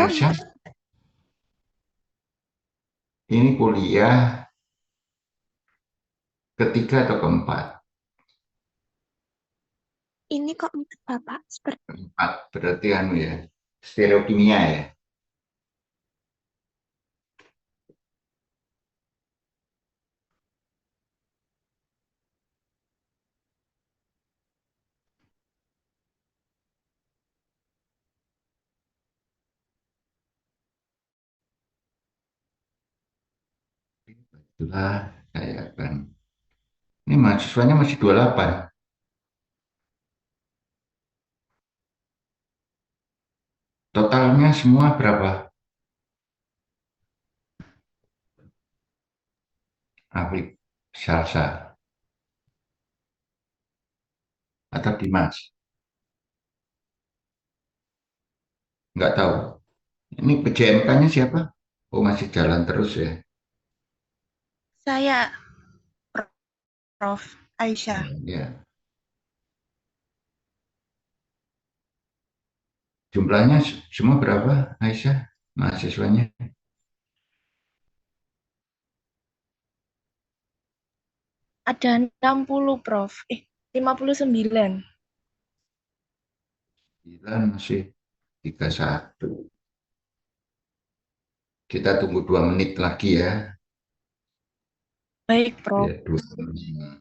Aisyah, ini kuliah ketiga atau keempat? Ini kok Bapak seperti Keempat, berarti anu ya, stereokimia ya. Itulah saya kan. Ini mahasiswanya masih 28. Totalnya semua berapa? Afif, Salsa, atau Dimas? Nggak tahu. Ini PJMK-nya siapa? Oh, masih jalan terus ya. saya, Prof. Aisyah. Ya. Jumlahnya semua berapa, Aisyah? Mahasiswanya? Ada 60, Prof. 59. 9 masih 31. Kita tunggu 2 menit lagi ya. Baik, Prof. Ya, 2 menit.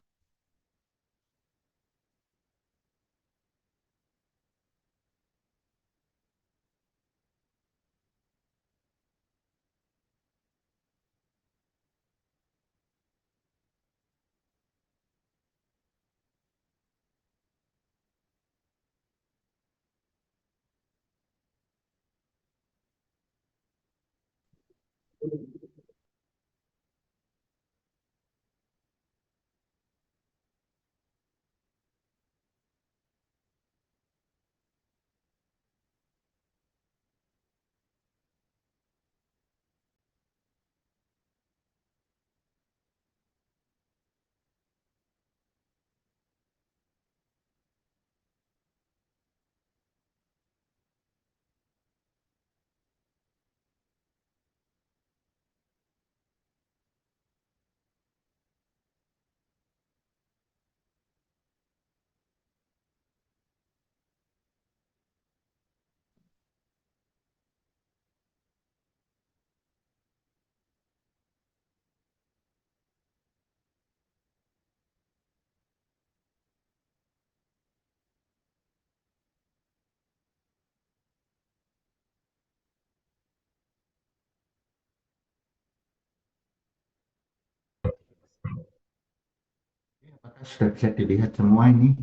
Apakah sudah bisa dilihat semua ini?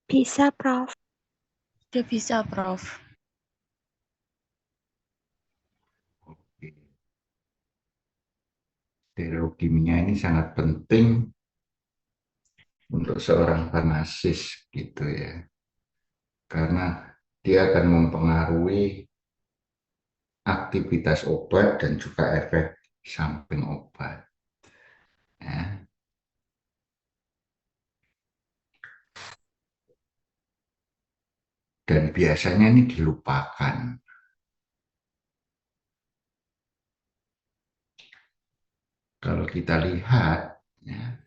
Bisa, Prof. Sudah bisa, Prof. Oke. Stereokimia ini sangat penting untuk seorang farmasis gitu ya. Karena dia akan mempengaruhi aktivitas obat dan juga efek samping obat. Ya. Dan biasanya ini dilupakan. Kalau kita lihat, ya,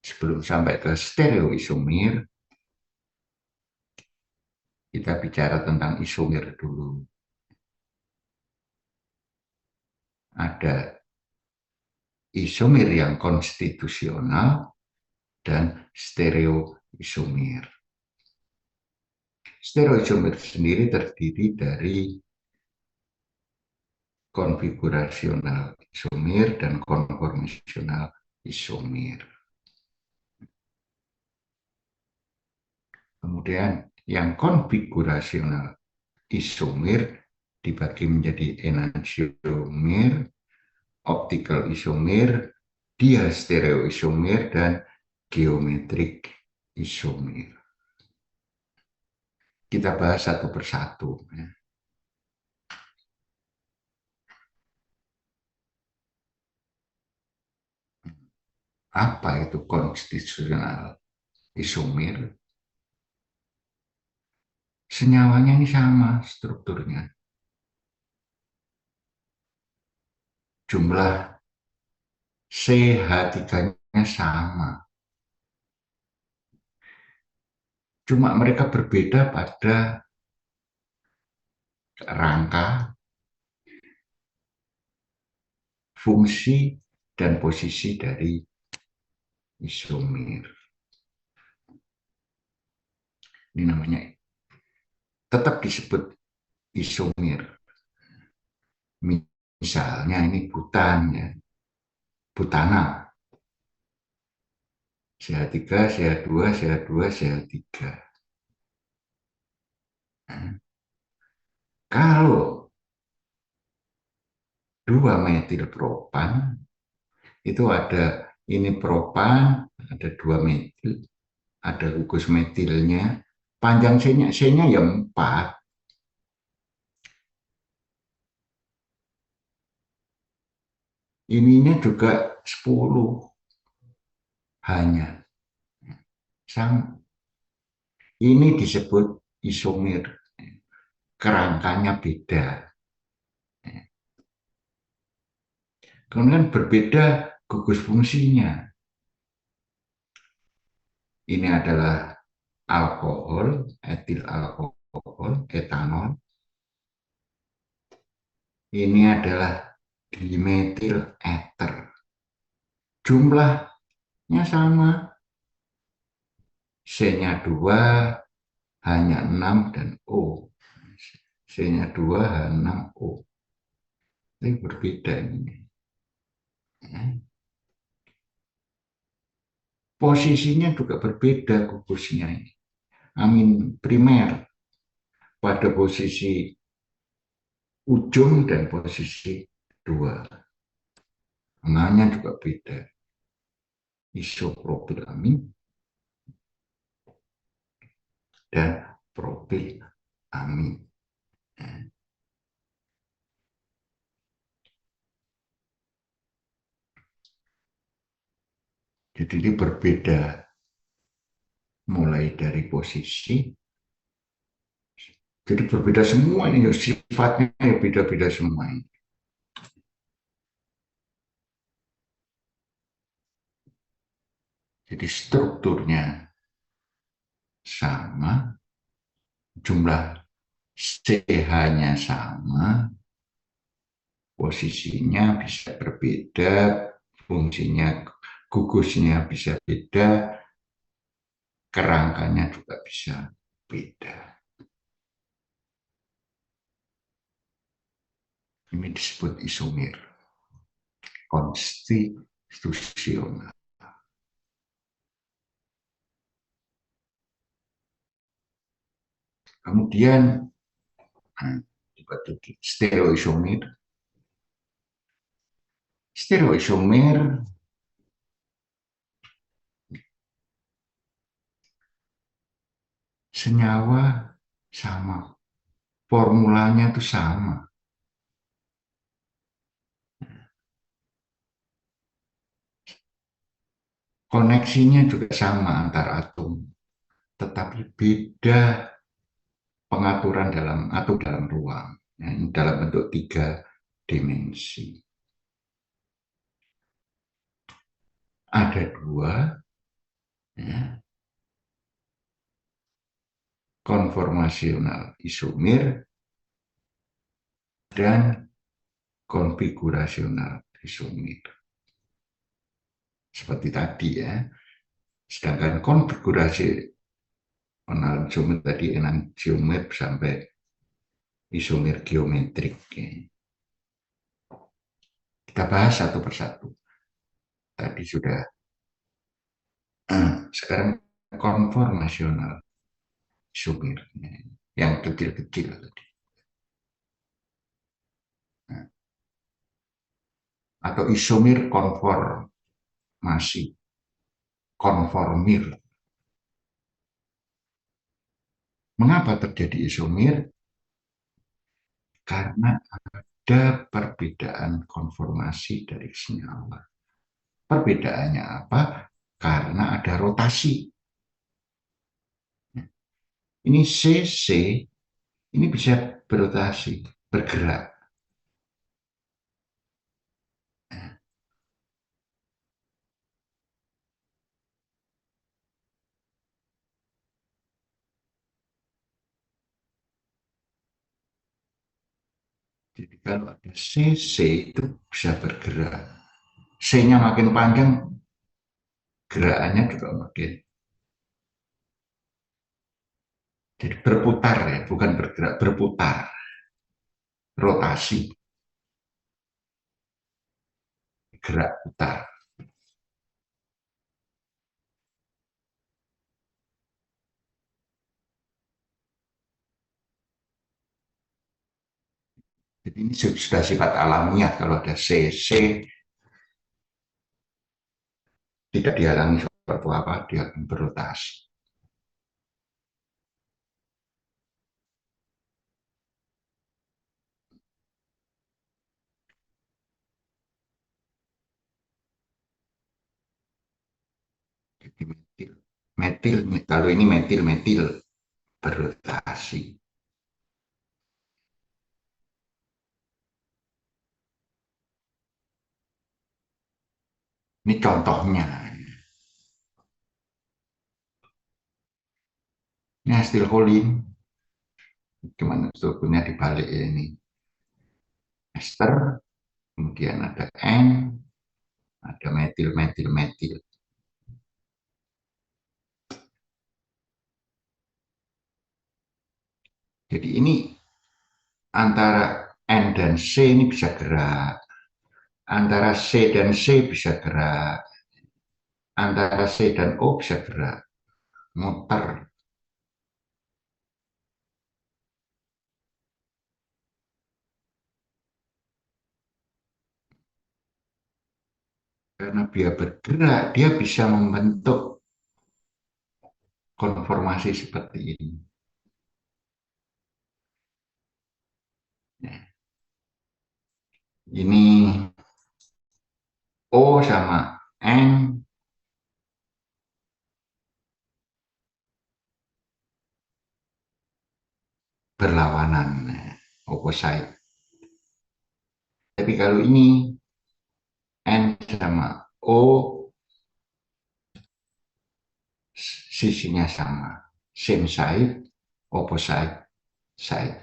sebelum sampai ke stereoisomir, kita bicara tentang isomir dulu. Ada isomir yang konstitusional dan stereoisomir. Stereoisomir sendiri terdiri dari konfigurasional isomir dan konformasional isomir. Kemudian yang konfigurasional isomir dibagi menjadi enantiomir, optical isomir, diastereoisomir, dan geometrik isomir. Kita bahas satu persatu. Apa itu konstitusional isomir? Senyawanya ini sama strukturnya. Jumlah CH3-nya sama. Cuma mereka berbeda pada rangka, fungsi, dan posisi dari isomer. Ini namanya tetap disebut isomer. Misalnya ini butan ya, butana. CH3, CH2, CH2, CH3. Nah, kalau 2 metil propan itu ada ini propan, ada 2 metil, ada gugus metilnya, panjang C-nya ya 4. Ininya juga 10 hanya. Sama. Ini disebut isomer. Kerangkanya beda. Kemudian berbeda gugus fungsinya. Ini adalah alkohol, etil alkohol, etanol. Ini adalah dimetil ether. Jumlahnya sama. C-nya 2, hanya 6 dan O. C-nya 2, H6O. Ini berbeda ini. Posisinya juga berbeda gugusnya ini. Amin primer pada posisi ujung dan posisi 2. Namanya juga beda. Isopropilamin dan propilamin. Jadi ini berbeda mulai dari posisi. Jadi berbeda semua ini, sifatnya beda-beda semua ini. Jadi strukturnya sama, jumlah CH-nya sama, posisinya bisa berbeda, fungsinya gugusnya bisa beda, kerangkanya juga bisa beda. Ini disebut isomer konstitusional. Kemudian stereoisomer. Stereoisomer senyawa sama, formulanya itu sama. Koneksinya juga sama antar atom, tetapi beda pengaturan dalam atau dalam ruang, ya, dalam bentuk 3 dimensi. Ada 2, ya, konformasional isomer dan konfigurasional isomer. Seperti tadi ya. Sedangkan konfigurasi isomer tadi enantiomer sampai isomer geometrik. Ya. Kita bahas satu persatu. Tadi sudah. Sekarang konformasional isomer. Yang kecil-kecil tadi. Atau isomer konformasi. Konformir. Mengapa terjadi isomer? Karena ada perbedaan konformasi dari senyawa. Perbedaannya apa? Karena ada rotasi. Ini CC, ini bisa berotasi, bergerak. Jadi kalau ada CC itu bisa bergerak. C-nya makin panjang, gerakannya juga makin. Jadi berputar ya, bukan bergerak, berputar. Rotasi, gerak putar. Jadi ini sudah sifat alamiah kalau ada CC tidak dihalangi suatu apa, dia akan berotasi. Jadi kalau ini metil berotasi. Ini contohnya. Ini acetylcholine. Gimana strukturnya dibalik ini? Ester, kemudian ada N, ada metil, metil, metil. Jadi ini antara N dan C ini bisa gerak. Antara C dan C bisa gerak. Antara C dan O bisa gerak. Muter. Karena dia bergerak, dia bisa membentuk konformasi seperti ini. Nah, ini O sama N berlawanan, opposite. Tapi kalau ini N sama O sisinya sama, same side, opposite side.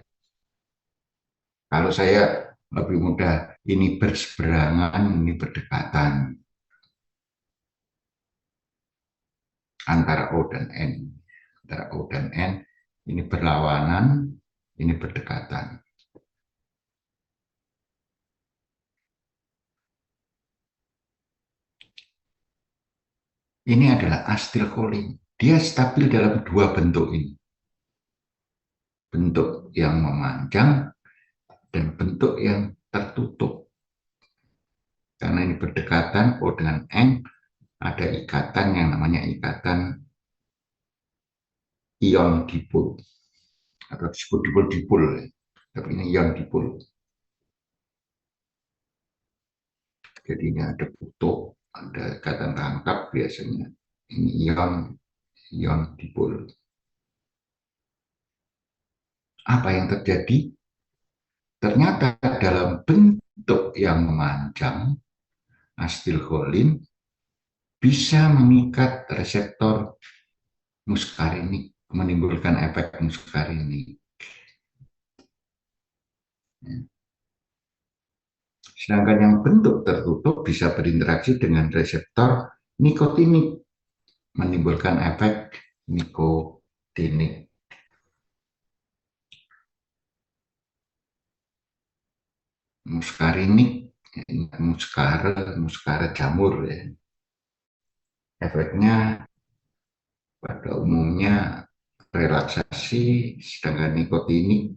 Kalau saya lebih mudah, ini berseberangan, ini berdekatan antara O dan N. Antara O dan N, ini berlawanan, ini berdekatan. Ini adalah acetylcholine. Dia stabil dalam dua bentuk ini. Bentuk yang memanjang dan bentuk yang tertutup. Karena ini berdekatan O dengan N, ada ikatan yang namanya ikatan ion dipol atau disebut dipol-dipol, tapi ini ion dipol. Jadi ini ada butuh, ada ikatan tangkap biasanya. Ini ion dipol. Apa yang terjadi? Ternyata dalam bentuk yang memanjang, acetylcholine bisa mengikat reseptor muskarinik, menimbulkan efek muskarinik. Sedangkan yang bentuk tertutup bisa berinteraksi dengan reseptor nikotinik, menimbulkan efek nikotinik. Muskarinik, muskara jamur ya. Efeknya pada umumnya relaksasi, sedangkan nikotinik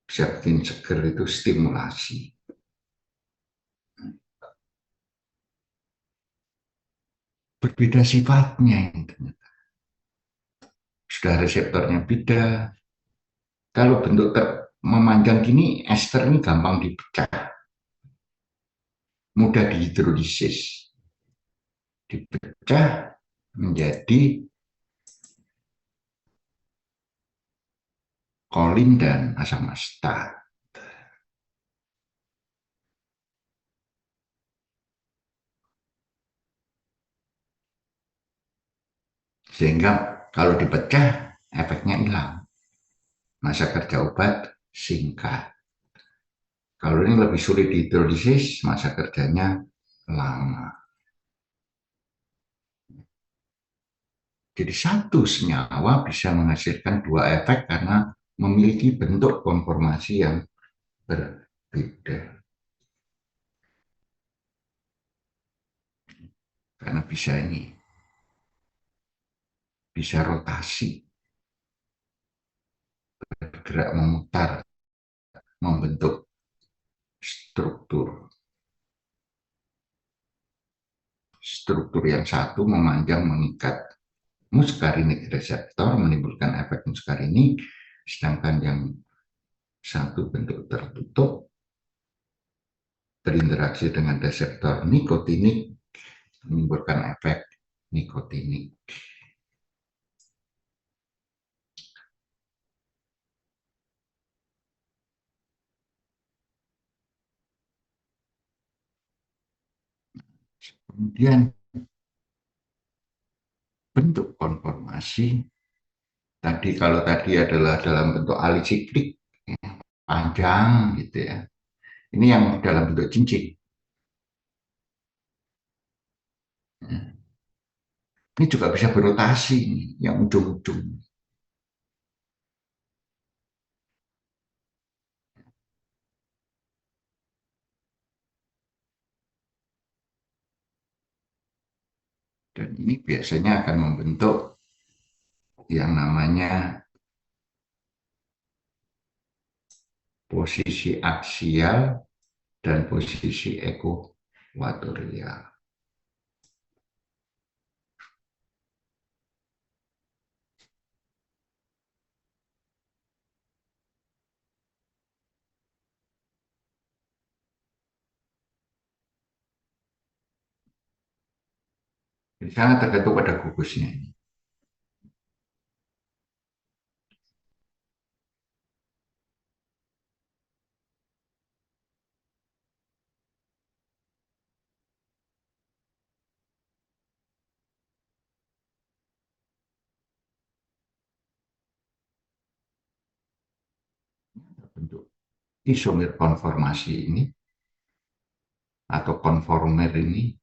bisa bikin seger, itu stimulasi. Berbeda sifatnya ini. Sudah reseptornya beda. Kalau bentuk memanjang gini, ester ini gampang dipecah, mudah dihidrolisis, dipecah menjadi kolin dan asam astat. Sehingga kalau dipecah, efeknya hilang. Masa kerja obat singkat. Kalau ini lebih sulit dihidrolisis, masa kerjanya lama. Jadi satu senyawa bisa menghasilkan dua efek karena memiliki bentuk konformasi yang berbeda. Karena bisa ini, bisa rotasi, bergerak memutar, membentuk struktur. Struktur yang satu memanjang mengikat muskarinik reseptor, menimbulkan efek muskarinik, sedangkan yang satu bentuk tertutup, berinteraksi dengan reseptor nikotinik, menimbulkan efek nikotinik. Kemudian bentuk konformasi, kalau tadi adalah dalam bentuk alisiklik, panjang gitu ya. Ini yang dalam bentuk cincin. Ini juga bisa berotasi, yang ujung-ujung. Dan ini biasanya akan membentuk yang namanya posisi aksial dan posisi ekuatorial. Jadi sangat tergantung pada gugusnya ini. Bentuk isomer konformasi ini atau konformer ini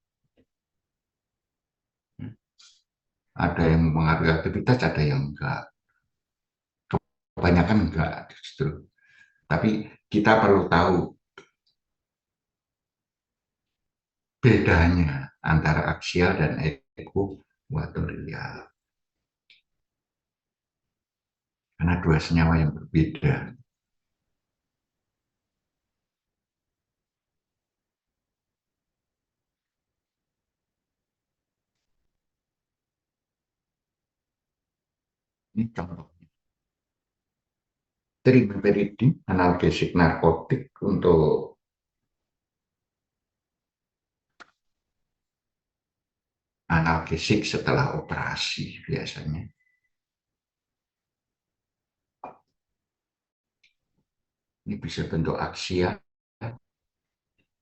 ada yang mempengaruhi aktivitas, ada yang enggak. Kebanyakan enggak justru. Tapi kita perlu tahu bedanya antara aksial dan ekuatorial. Karena dua senyawa yang berbeda. Ini contohnya. Trimeperidin, analgesik narkotik untuk analgesik setelah operasi biasanya. Ini bisa bentuk aksial,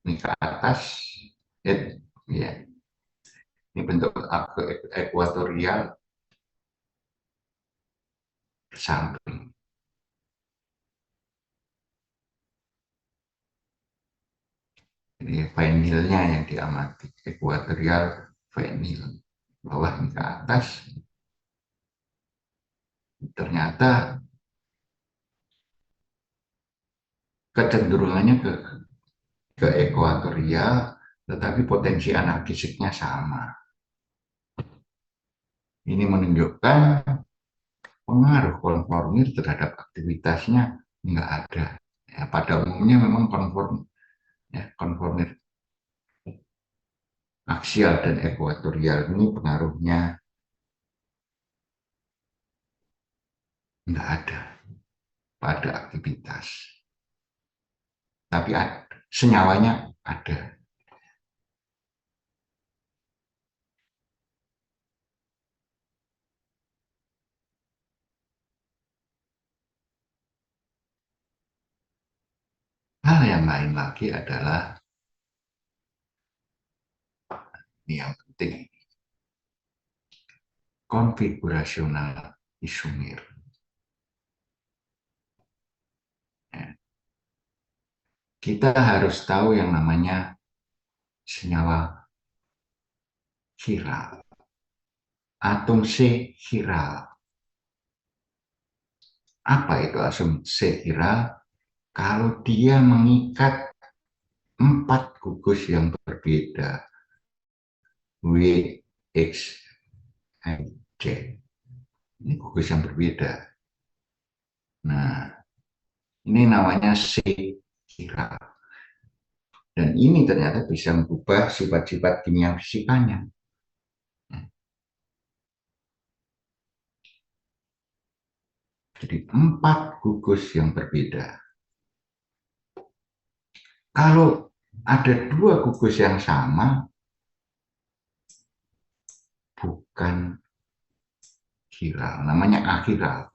ini ke atas, ya. Ini bentuk ekuatorial ke samping. Ini vinilnya yang diamati, ekuatorial vinil. Bawah ini ke atas, ternyata kecenderungannya ke ekuatorial, tetapi potensi analgesiknya sama. Ini menunjukkan pengaruh konformir terhadap aktivitasnya nggak ada. Ya, pada umumnya memang konformir aksial dan ekuatorial ini pengaruhnya nggak ada pada aktivitas. Tapi senyawanya ada. Hal yang lain lagi adalah ini yang penting, konfigurasional isomer. Ya. Kita harus tahu yang namanya senyawa chiral, atom C chiral. Apa itu atom C chiral? Kalau dia mengikat 4 gugus yang berbeda, W, X, Y, Z. Ini gugus yang berbeda. Nah, ini namanya C chiral. Dan ini ternyata bisa mengubah sifat-sifat kimia fisikanya. Jadi 4 gugus yang berbeda. Kalau ada 2 gugus yang sama, bukan chiral, namanya akhiral.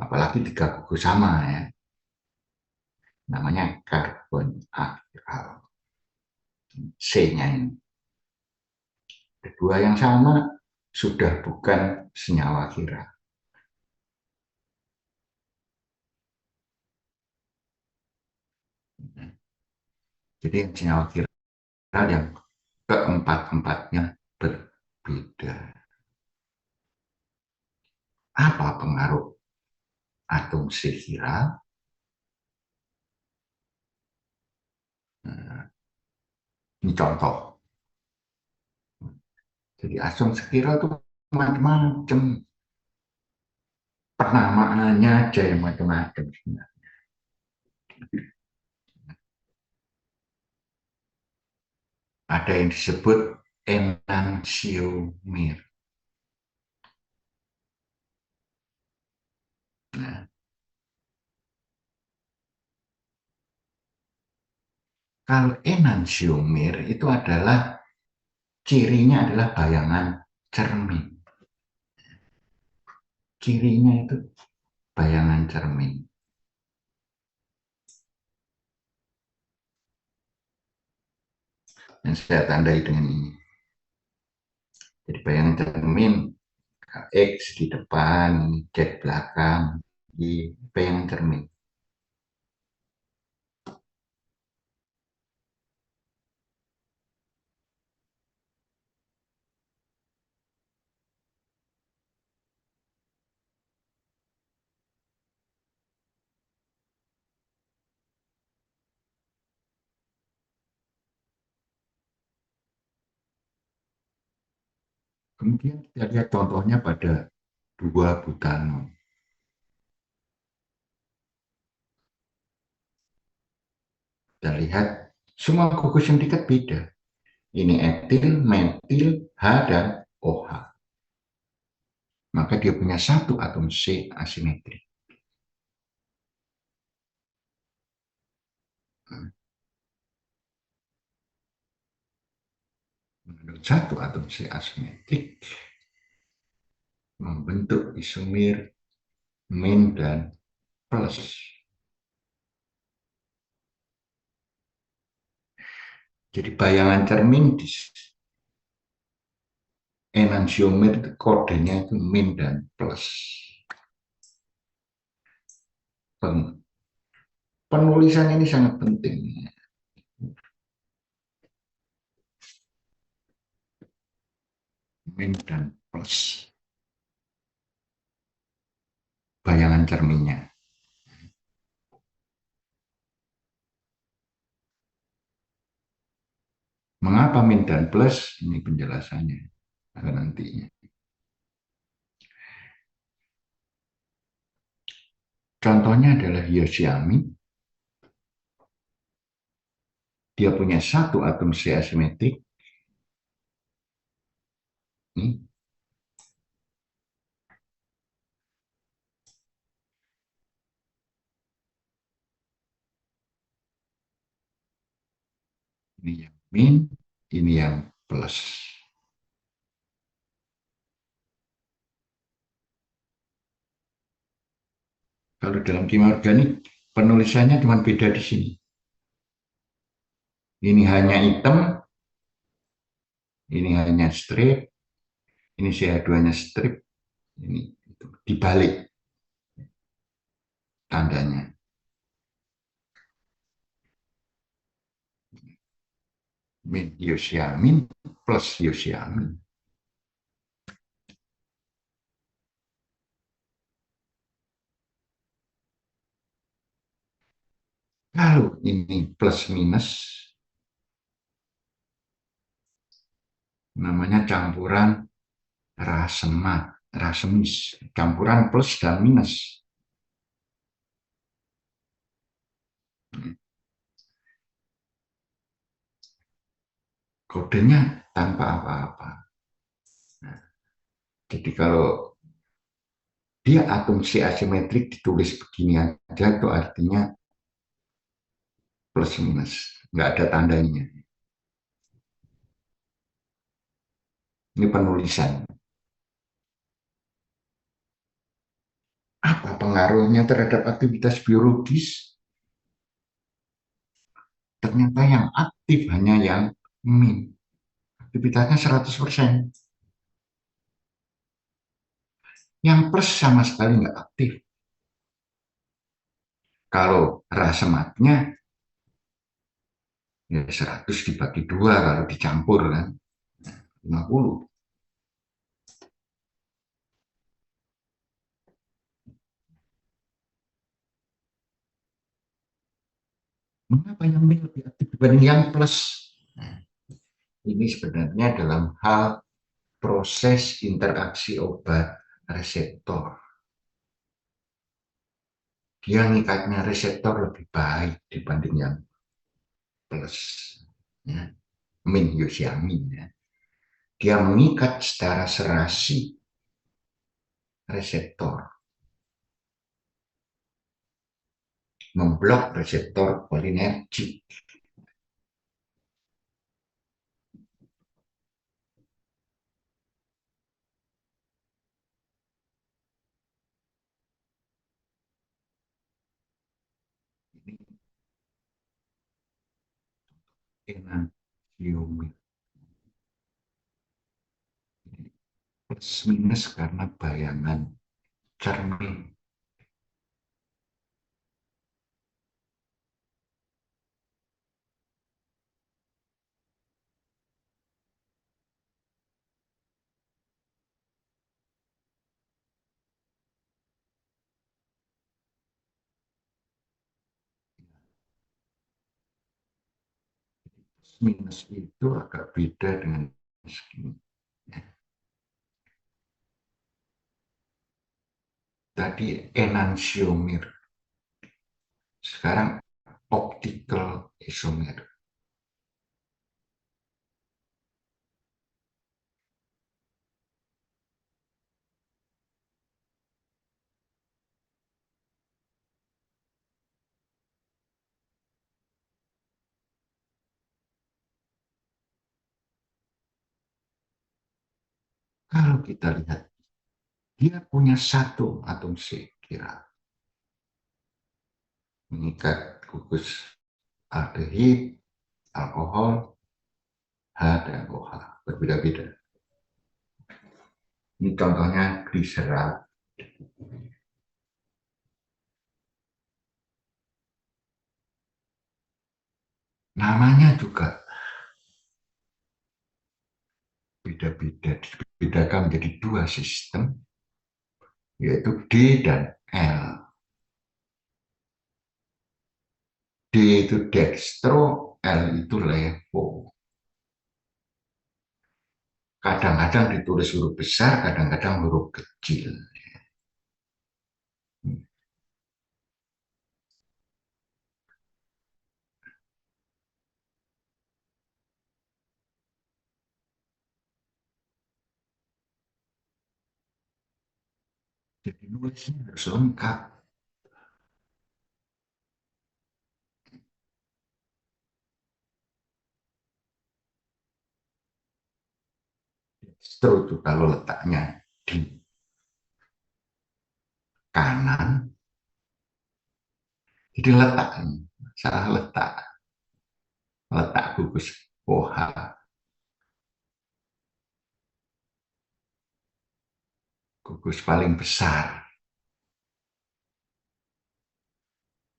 Apalagi 3 gugus sama ya, namanya karbon akhiral. C-nya ini. Kedua yang sama sudah bukan senyawa chiral. Jadi senyawa chiral yang keempat-empatnya berbeda. Apa pengaruh atom C chiral? Nah, ini contoh. Jadi atom C chiral itu macam-macam. Penamaannya aja yang macam-macam. Ada yang disebut enantiomer. Nah, kalau enantiomer itu adalah cirinya adalah bayangan cermin. Cirinya itu bayangan cermin. Dan saya tandai dengan ini. Jadi bayangan cermin X di depan, Z belakang, di bayangan cermin. Kemudian kita lihat contohnya pada 2 butanon. Kita lihat semua gugus yang dekat beda. Ini etil, metil, H, dan OH. Maka dia punya 1 atom C asimetrik. Menurut 1 atom C asimetrik membentuk isomer min dan plus. Jadi bayangan cermin di enantiomer itu kodenya itu min dan plus. Penulisan ini sangat penting. Min dan plus. Bayangan cerminnya. Mengapa min dan plus? Ini penjelasannya. Akan nantinya. Contohnya adalah hyoscyamine. Dia punya 1 atom C asimetrik. Ini. Ini yang min, ini yang plus. Kalau dalam kimia organik Penulisannya cuma beda di sini. Ini hanya hitam, ini hanya strip, ini CH2-nya strip, ini dibalik tandanya. Min Yosiamin plus Yosiamin. Kalau ini plus minus, namanya campuran rasemat, rasemis, campuran plus dan minus. Kodenya tanpa apa-apa. Nah, jadi kalau dia atom C asimetrik ditulis begini aja, itu artinya plus minus, nggak ada tandanya. Ini penulisan. Apa pengaruhnya terhadap aktivitas biologis? Ternyata yang aktif hanya yang min. Aktivitasnya 100%. Yang plus sama sekali nggak aktif. Kalau rasematnya ya 100 dibagi 2 kalau dicampur kan 50. Mengapa yang min lebih aktif dibanding yang plus? Nah, ini sebenarnya dalam hal proses interaksi obat reseptor. Dia ngikatnya reseptor lebih baik dibanding yang plus. Ya. Min Yosiamin. Ya. Dia mengikat secara serasi reseptor. Memblok reseptor kolinergik. Ini enantiomir. Plus minus karena bayangan cermin. Plus minus itu agak beda dengan segini. Tadi enantiomir. Sekarang optical isomer. Kalau kita lihat, dia punya satu atom C, kira mengikat gugus aldehid, alkohol, H dan OH, berbeda-beda. Ini contohnya gliserat. Namanya juga beda-beda, dibedakan menjadi dua sistem, yaitu D dan L. D itu dextro, L itu levo. Kadang-kadang ditulis huruf besar, kadang-kadang huruf kecil. Jadi nulisnya harus lengkap. Dextro itu kalau letaknya di kanan, Jadi letak, salah letak, letak gugus OH. Gugus paling besar.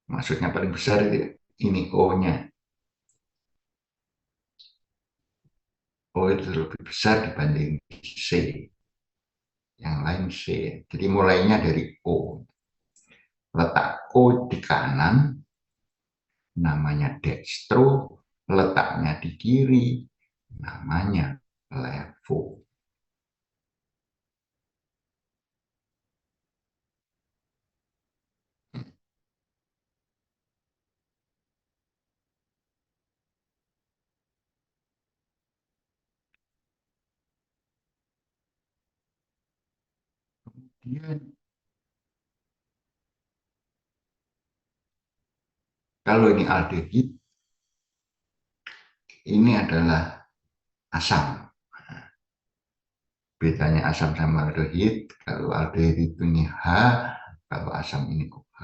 Maksudnya paling besar ini O-nya. O itu lebih besar dibanding C. Yang lain C. Jadi mulainya dari O. Letak O di kanan, namanya dextro. Letaknya di kiri, namanya levo. Kemudian kalau ini aldehid, ini adalah asam. Bedanya asam sama aldehid, kalau aldehid itu ini H, kalau asam ini OH.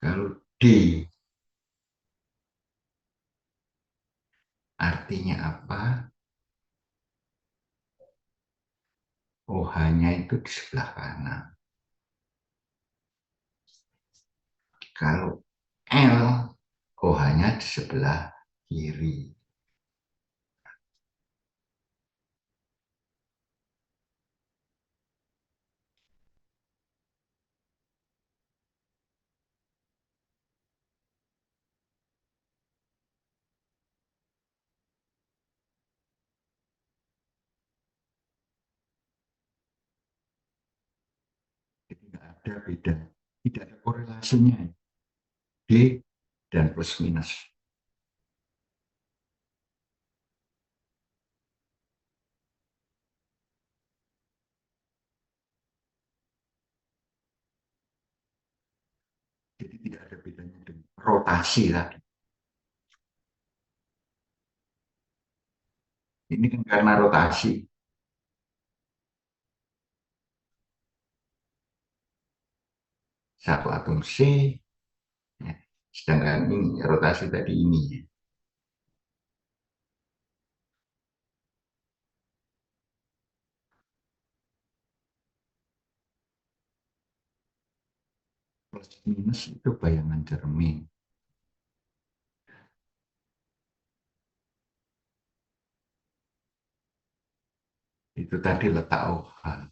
Kalau D artinya apa? OH-nya itu di sebelah kanan. Kalau L, OH-nya di sebelah kiri. Jadi tidak ada beda, tidak ada korelasinya. D dan plus minus. Jadi tidak ada bedanya dengan rotasi tadi. Ini kan karena rotasi. Satu atom C, ya. Sedangkan ini rotasi tadi ini. Ya. Plus minus itu bayangan cermin. Itu tadi letak OH.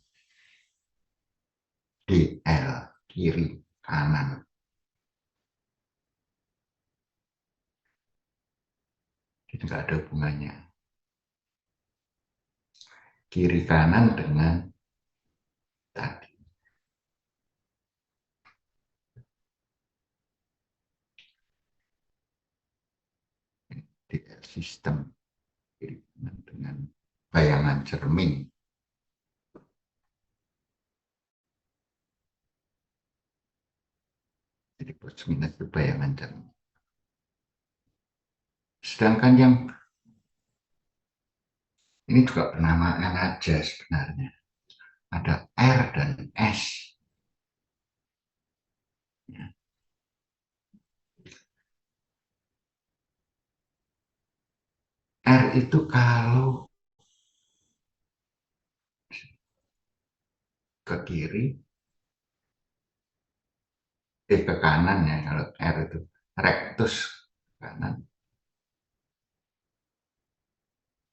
DL, kiri, kanan. Jadi nggak ada hubungannya. Kiri kanan dengan tadi. DL sistem. Kiri kanan dengan bayangan cermin. Jadi plus minus itu bayangan cermin. Sedangkan yang ini juga penamaan aja sebenarnya. Ada R dan S. Ya. R itu kalau ke kiri, ke kanan ya, kalau R itu rectus kanan.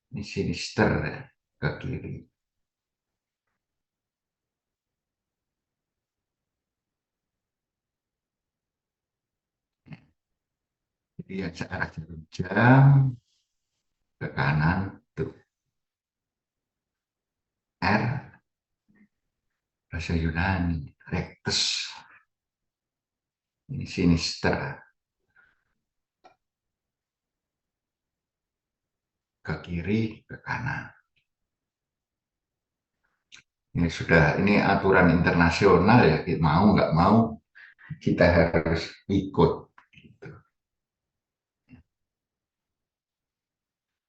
Ini sinister ya, ke kiri. Jadi ya searah jarum jam ke kanan tuh R bahasa Yunani rectus, ini sinister ke kiri ke kanan. Ini aturan internasional ya, mau nggak mau kita harus ikut. Gitu.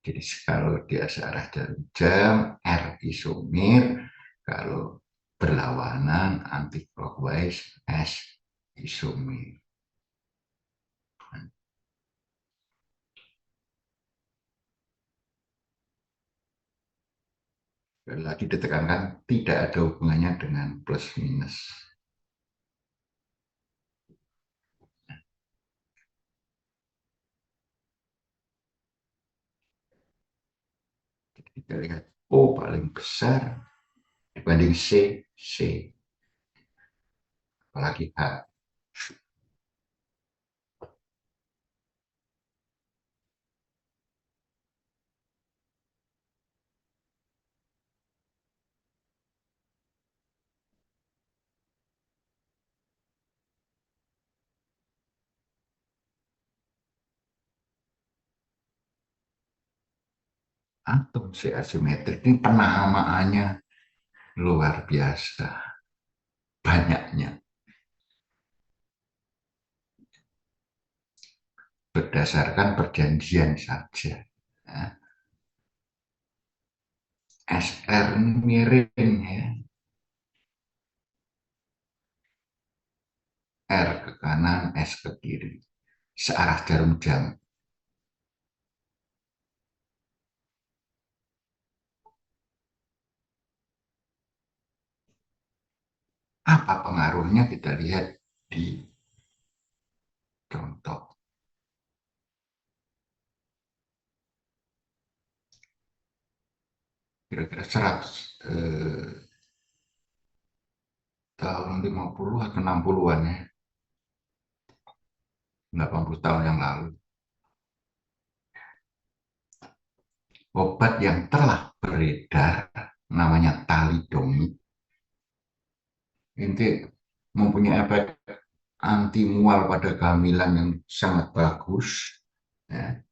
Jadi kalau dia searah jarum jam, R isomer, kalau berlawanan anti clockwise, S isomer. Lagi ditekankan tidak ada hubungannya dengan plus minus. Jadi kita lihat O paling besar dibanding C, apalagi H. Atom C asimetrik ini penamaannya luar biasa banyaknya. Berdasarkan perjanjian saja. Nah, SR ini miring ya. R ke kanan, S ke kiri. Searah jarum jam. Apa pengaruhnya kita lihat di contoh. Kira-kira 100 tahun 50 atau 60-an ya. 80 tahun yang lalu. Obat yang telah beredar namanya thalidomid. Ini mempunyai efek anti mual pada kehamilan yang sangat bagus. Ya.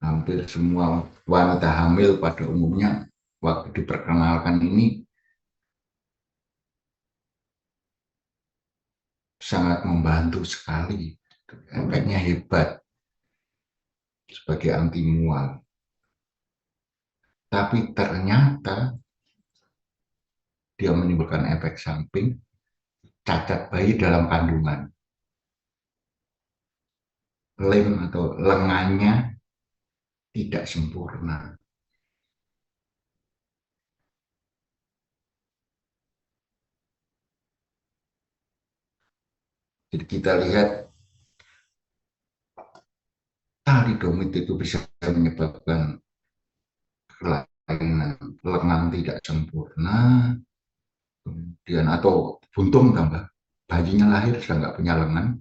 Hampir semua wanita hamil pada umumnya waktu diperkenalkan ini sangat membantu sekali. Efeknya hebat sebagai anti mual. Tapi ternyata dia menimbulkan efek samping cacat bayi dalam kandungan. Lem atau lengannya tidak sempurna. Jadi kita lihat thalidomid itu bisa menyebabkan kelainan lengan tidak sempurna, kemudian atau buntung tambah, bayinya lahir sudah nggak punya lengan,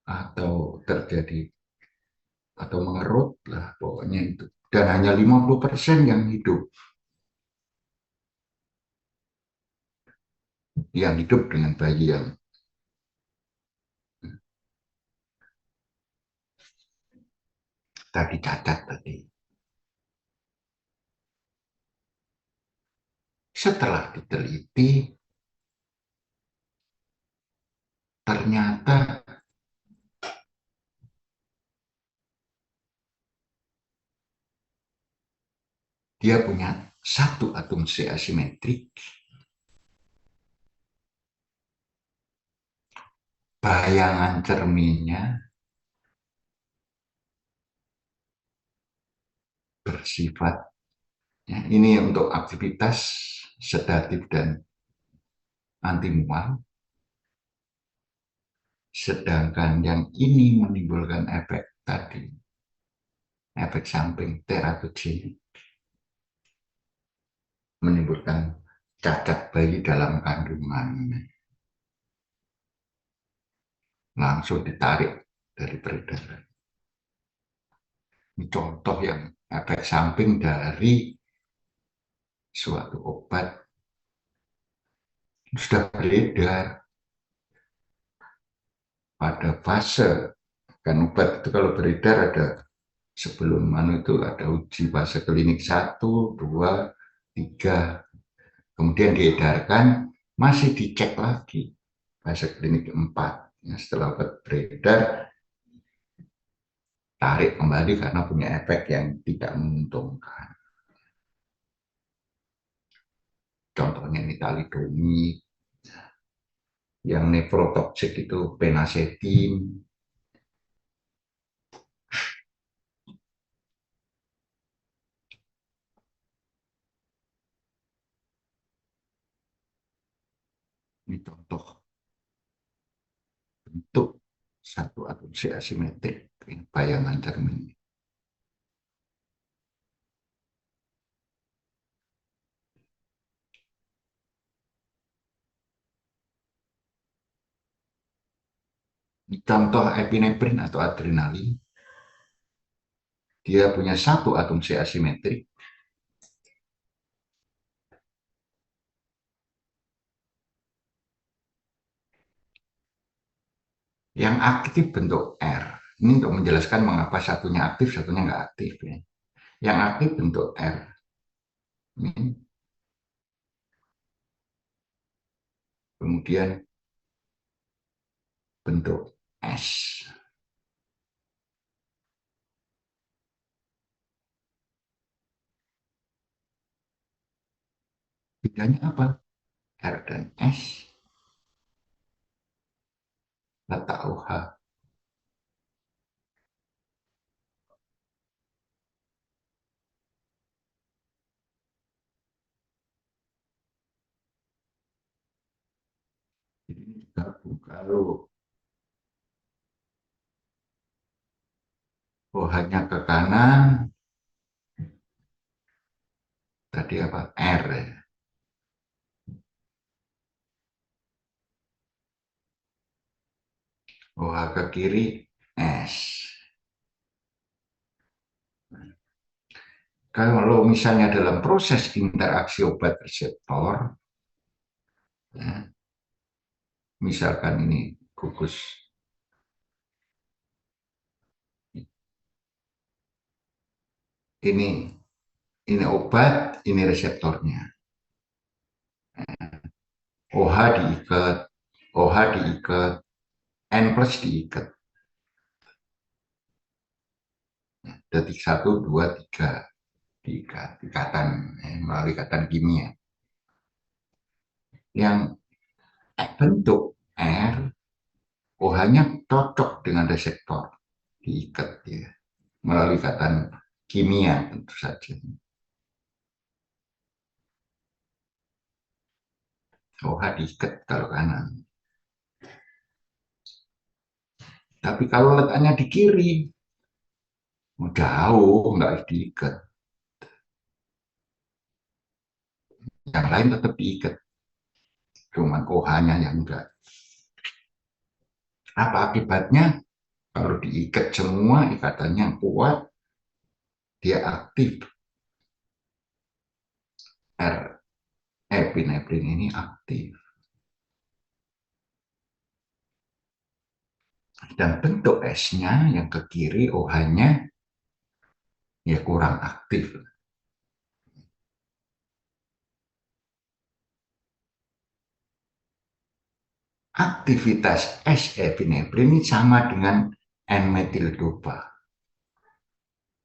atau terjadi atau mengerut lah pokoknya itu. Dan hanya 50% yang hidup dengan bayi yang tadi cacat tadi. Setelah diteliti, ternyata dia punya satu atom C asimetrik, bayangan cerminnya bersifat, ya, ini untuk aktivitas sedatif dan anti mual, sedangkan yang ini menimbulkan efek tadi, efek samping teratogenik, menimbulkan cacat bayi dalam kandungan. Langsung ditarik dari peredaran. Ini contoh yang efek samping dari suatu obat sudah beredar pada fase, kan obat itu kalau beredar ada sebelum itu ada uji fase klinik 1, 2, 3, kemudian diedarkan, masih dicek lagi fase klinik 4. Ya, setelah obat beredar, tarik kembali karena punya efek yang tidak menguntungkan. Contohnya ini talidomid, yang nefrotoksik itu penasetin. Ini contoh bentuk satu atomsi asimetrik, bayangan cermin. Ini contoh epinefrin atau adrenalin. Dia punya satu atomsi asimetrik. Yang aktif bentuk R. Ini untuk menjelaskan mengapa satunya aktif, satunya nggak aktif. Ya. Yang aktif bentuk R. Ini. Kemudian bentuk S. Bedanya apa? R dan S. Letak OH. Ini gabung kalau OH-nya ke kanan, tadi apa? R. Ya. OH ke kiri, S. Kalau misalnya dalam proses interaksi obat reseptor, ya, misalkan ini gugus, ini obat, ini reseptornya. OH diikat, OH diikat, N plus diikat. Detik 1, 2, 3 diikat, ikatan, melalui ikatan kimia. Yang bentuk R, OH-nya cocok dengan reseptor, diikat ya, melalui ikatan kimia tentu saja. OH diikat kalau kanan. Tapi kalau letaknya di kiri, jauh, nggak diikat. Yang lain tetap diikat. Cuman OH-nya yang enggak. Apa akibatnya? Kalau diikat semua, ikatannya kuat, dia aktif. R epinefrin ini aktif. Dan bentuk S-nya yang ke kiri, OH-nya ya kurang aktif. Aktivitas S-epinefrin ini sama dengan N-metildopa.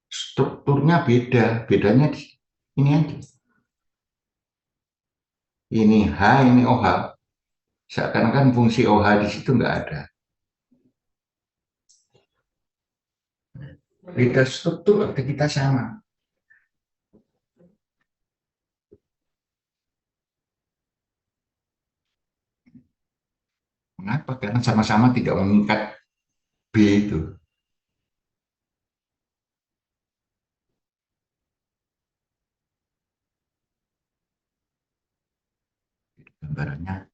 Strukturnya beda, bedanya ini aja. Ini H, ini OH. Seakan-akan fungsi OH di situ nggak ada. Beda struktur, aktivitas sama. Mengapa? Karena sama-sama tidak mengikat B itu. Gambarannya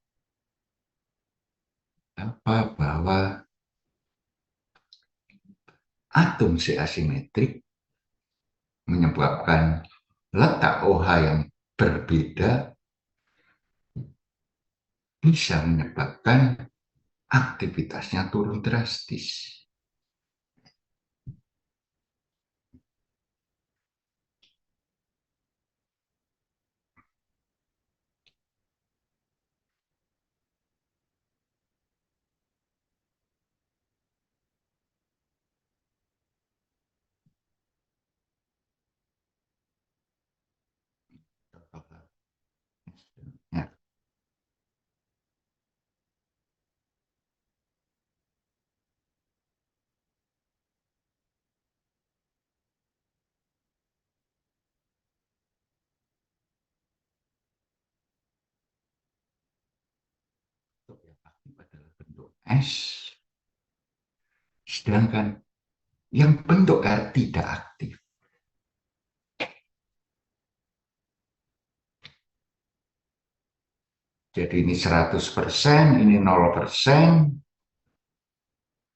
apa? Bahwa atom C asimetrik menyebabkan letak OH yang berbeda bisa menyebabkan aktivitasnya turun drastis. Ya, bentuk yang aktif adalah bentuk S, sedangkan yang bentuk R tidak aktif. Jadi ini 100%, ini 0%.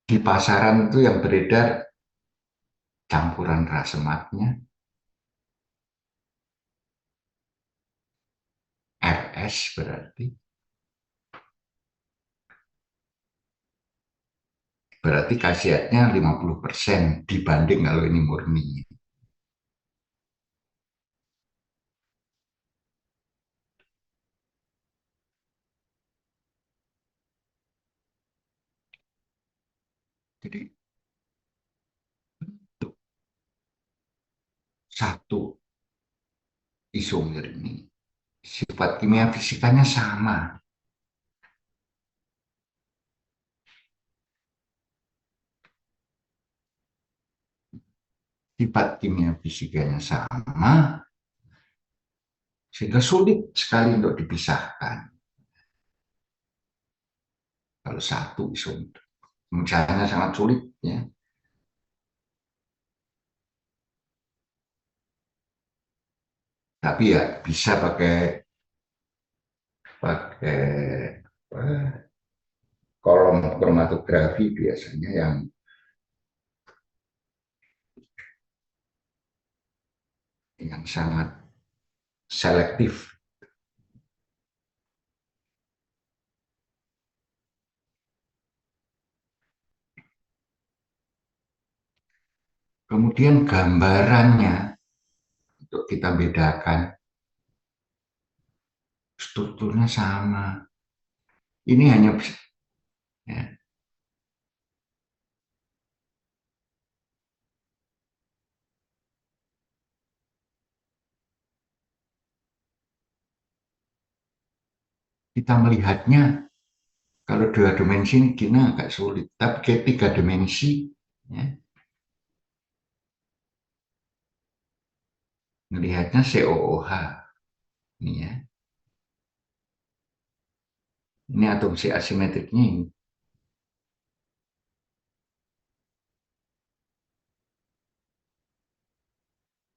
Di pasaran itu yang beredar campuran rasematnya, RS berarti. Berarti khasiatnya 50% dibanding kalau ini murni. Jadi untuk satu isomer ini sifat kimia fisikanya sama. Sifat kimia fisikanya sama, sehingga sulit sekali untuk dipisahkan. Kalau satu isomer, misalnya sangat sulit ya. Tapi ya bisa pakai pakai kolom kromatografi biasanya yang sangat selektif. Kemudian gambarannya untuk kita bedakan strukturnya sama. Ini hanya ya, kita melihatnya kalau dua dimensi kita agak sulit, tapi ketiga dimensi ya, melihatnya COOH ini ya. Ini atom C asimetriknya ini.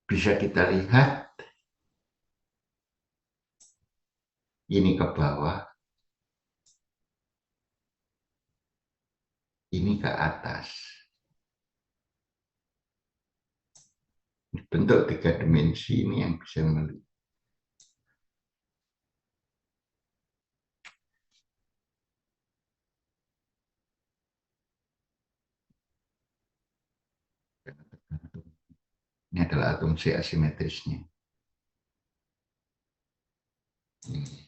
Bisa kita lihat ini ke bawah, ini ke atas. Bentuk tiga dimensi ini yang bisa melihat. Ini adalah atom C asimetrisnya. Ini.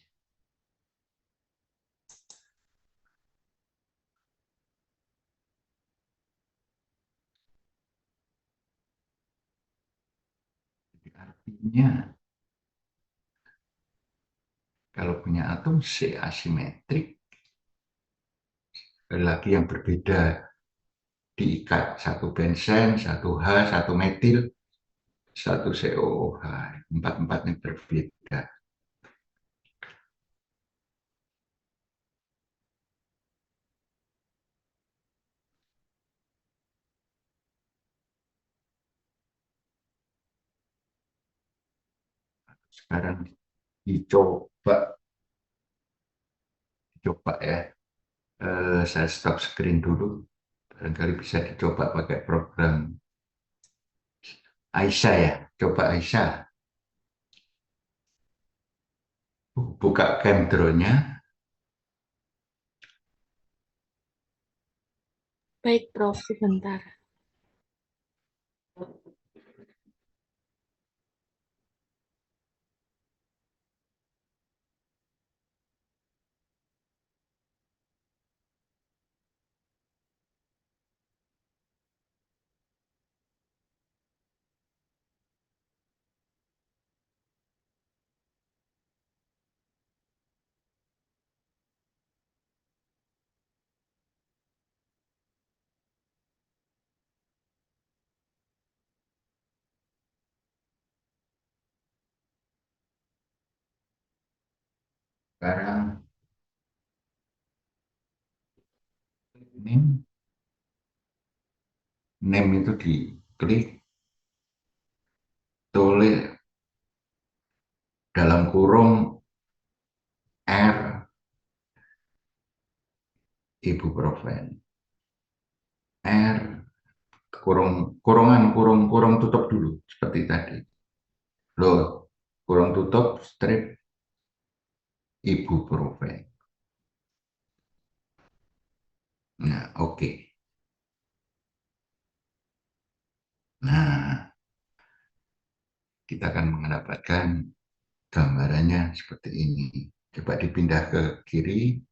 Jadi artinya kalau punya atom C asimetrik, lagi yang berbeda diikat satu benzen, satu H, satu metil, satu COOH. Empat-empatnya berbeda. Sekarang dicoba, dicoba ya. Saya stop screen dulu. Barangkali bisa dicoba pakai program Aisyah ya. Coba Aisyah. Buka CamDraw-nya. Baik, Prof. Sebentar. Sekarang name, name itu diklik, tulis dalam kurung R ibuprofen. R kurung kurungan kurung kurung tutup dulu seperti tadi. Loh, kurung tutup strip ibuprofen. Nah, oke. Nah, kita akan mendapatkan gambarannya seperti ini. Coba dipindah ke kiri.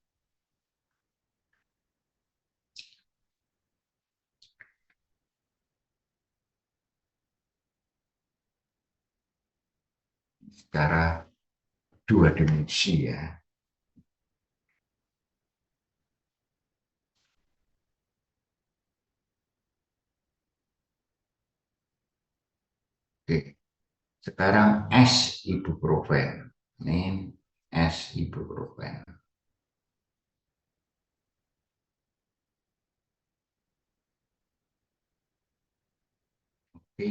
Secara dua dimensi ya. Oke, sekarang S ibuprofen. Ini S ibuprofen. Oke,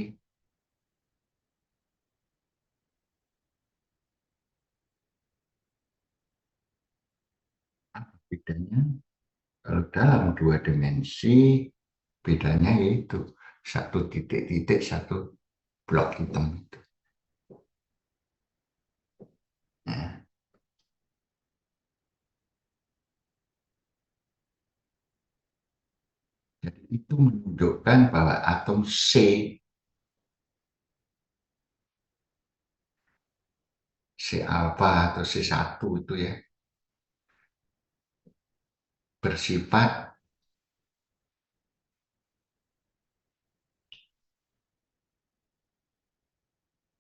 apa bedanya? Kalau dalam dua dimensi, bedanya yaitu satu titik-titik, satu blok hitam itu. Nah, jadi itu menunjukkan bahwa atom C alfa atau C1 itu ya bersifat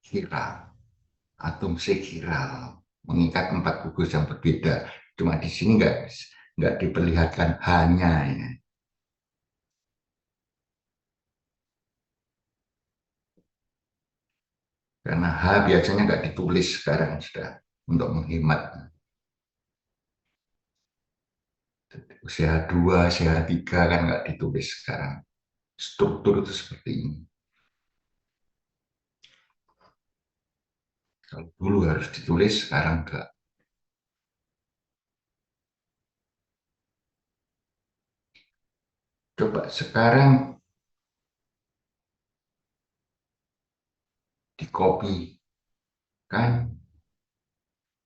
chiral, atom C chiral, mengikat empat gugus yang berbeda. Cuma di sini nggak diperlihatkan hanya ya. Karena H biasanya nggak ditulis sekarang sudah untuk menghemat. CH2, CH3 kan nggak ditulis sekarang. Struktur itu seperti ini. Kalau dulu harus ditulis, sekarang enggak. Coba sekarang di copy kan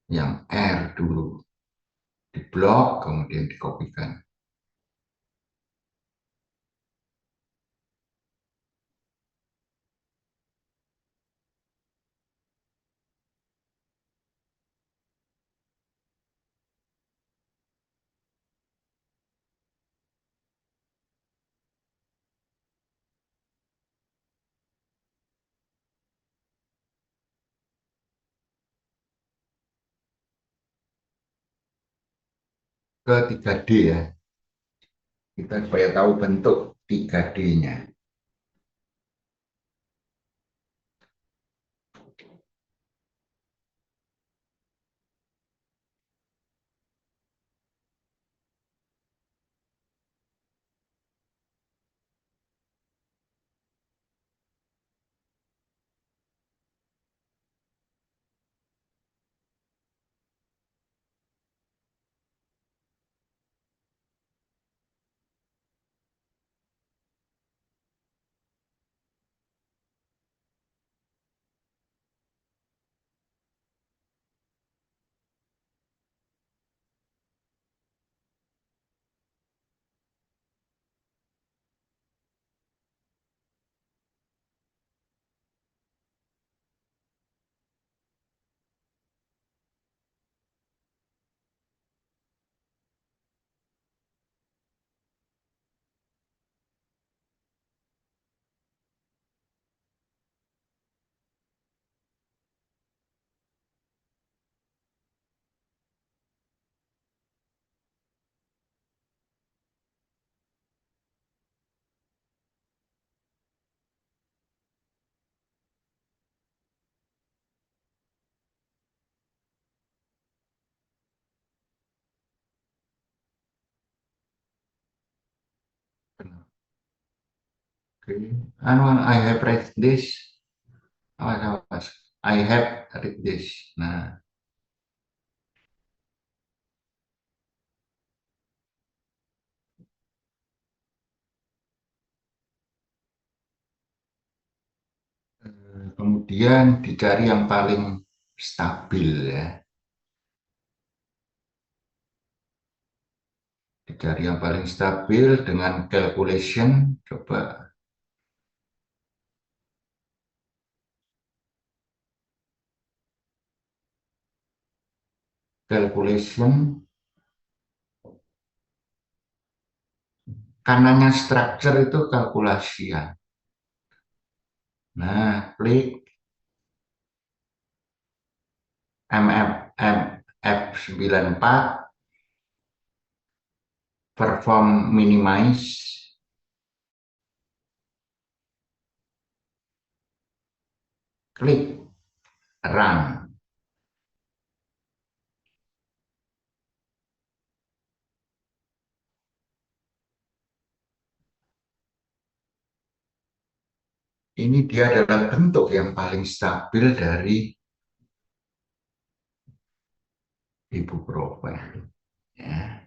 yang R dulu di blok kemudian dikopikan ke 3D ya. Kita supaya tahu bentuk 3D-nya. Okay. I have read this. Awas, awas. I have read this. Nah, kemudian dicari yang paling stabil ya. Dicari yang paling stabil dengan calculation. Coba calculation. Kanannya structure itu kalkulasi ya. Nah, klik F94 perform minimize, klik run. Ini dia adalah bentuk yang paling stabil dari ibuprofen. Ya.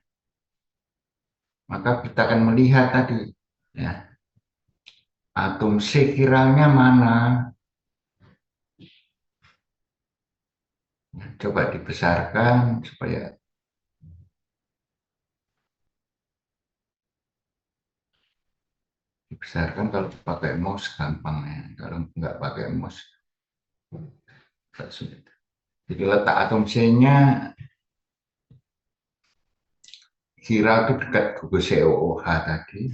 Maka kita akan melihat tadi, ya, atom C kiranya mana. Coba dibesarkan supaya dibesarkan. Kalau pakai mouse gampang ya, kalau nggak pakai mouse agak sulit. Jadi letak atom C-nya kira itu dekat gugus COOH tadi.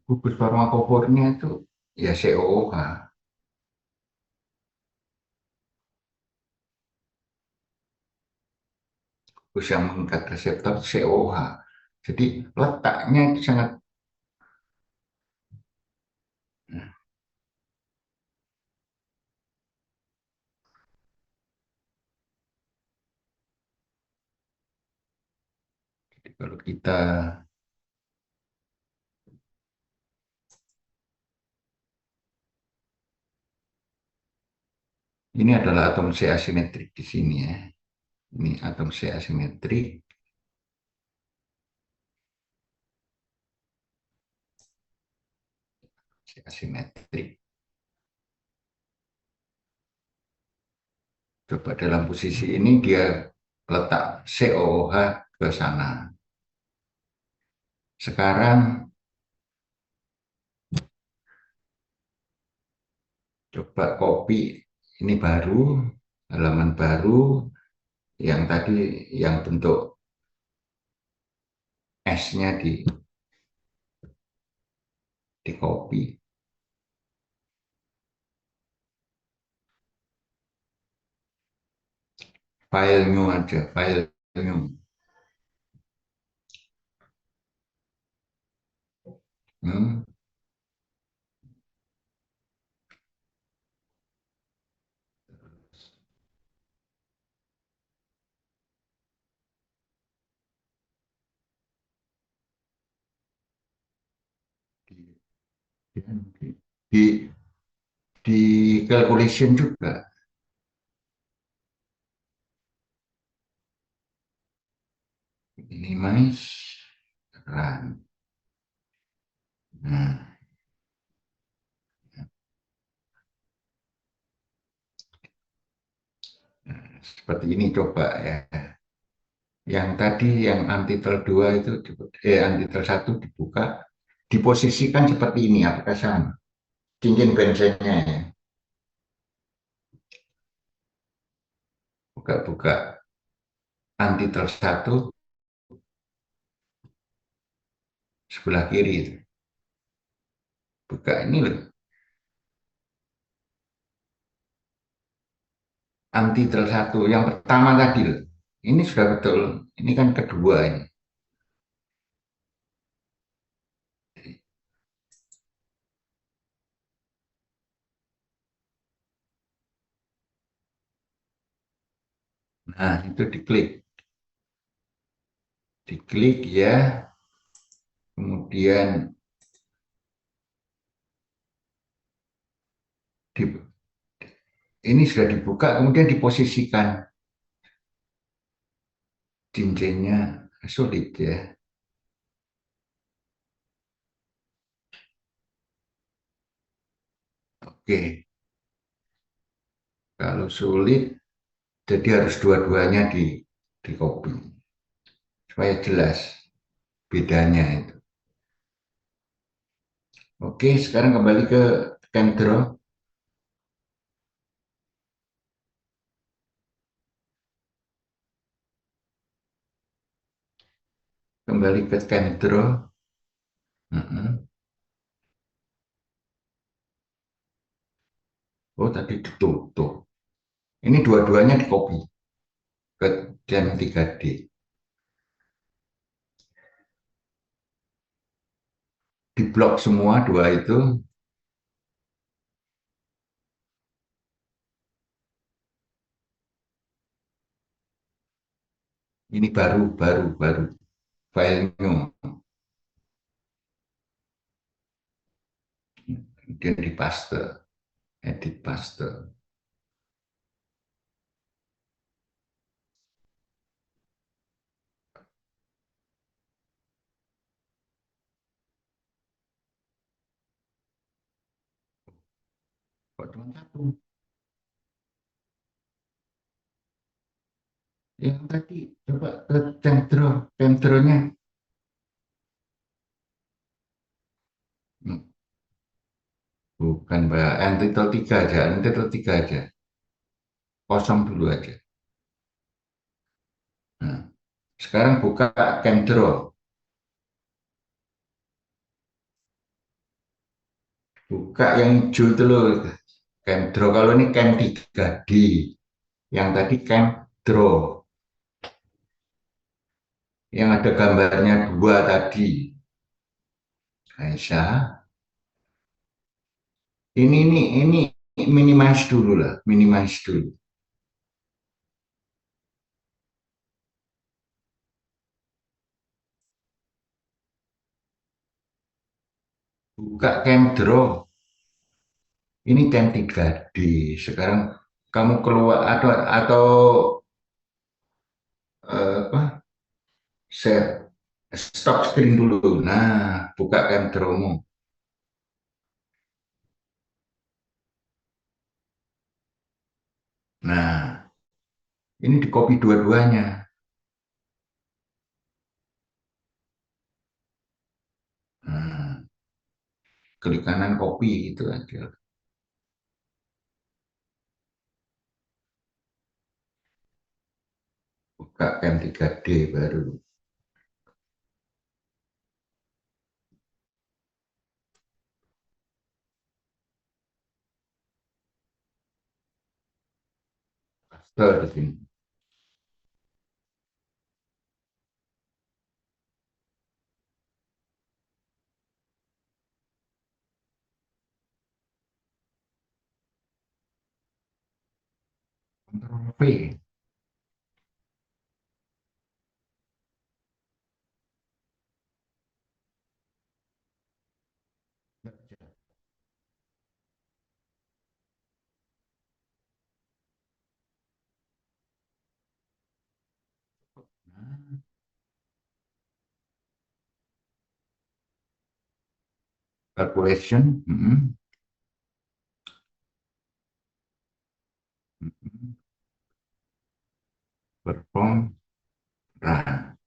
Gugus farmakofornya itu ya COOH, gugus yang mengikat reseptor COOH. Jadi letaknya itu sangat, nah, jadi kalau kita ini adalah atom C asimetrik di sini ya. Ini atom C asimetrik. C asimetrik. Coba dalam posisi ini dia letak COOH ke sana. Sekarang coba copy, ini baru, halaman baru, yang tadi yang bentuk S-nya di copy. File new aja, file new. Hmm. Di, di, di calculation juga. Minimize, run. Nah, seperti ini coba ya. Yang tadi yang antitel 2 itu, antitel 1 dibuka, diposisikan seperti ini, apakah sama? Cincin bensennya ya. Buka-buka antitel 1 sebelah kiri itu. Buka ini loh. Antitel 1 yang pertama tadi loh. Ini sudah betul. Ini kan kedua ini. Nah, itu diklik ya, kemudian di, ini sudah dibuka, kemudian diposisikan cincinnya sulit ya. Oke, kalau sulit, jadi harus dua-duanya di copy supaya jelas bedanya itu. Oke, sekarang kembali ke CamDraw, kembali ke CamDraw. Oh, tadi ditutup. Ini dua-duanya di copy ke Gen 3D. Di blok semua dua itu. Ini baru filenya. Kemudian di paste, edit paste. Kok cuma satu? Yang tadi coba ke CamDraw-nya. Bukan Mbak, Entitle 3 aja, Entitle 3 aja. Kosong dulu aja. Nah, sekarang buka CamDraw. Buka yang hijau itu loh. CamDraw, kalau ini Cam 3D. Yang tadi CamDraw. Yang ada gambarnya dua tadi. Aisyah. Ini minimize dulu lah, minimize dulu. Buka CamDraw. Ini Cam 3D. Sekarang kamu keluar atau apa? Share stop screen dulu. Nah, buka CamDraw-mu. Nah, ini di copy dua-duanya. Nah, klik kanan copy gitu aja. Buka Cam 3D baru. Paste di sini. Ctrl V. Nah, calculation. Perform, run.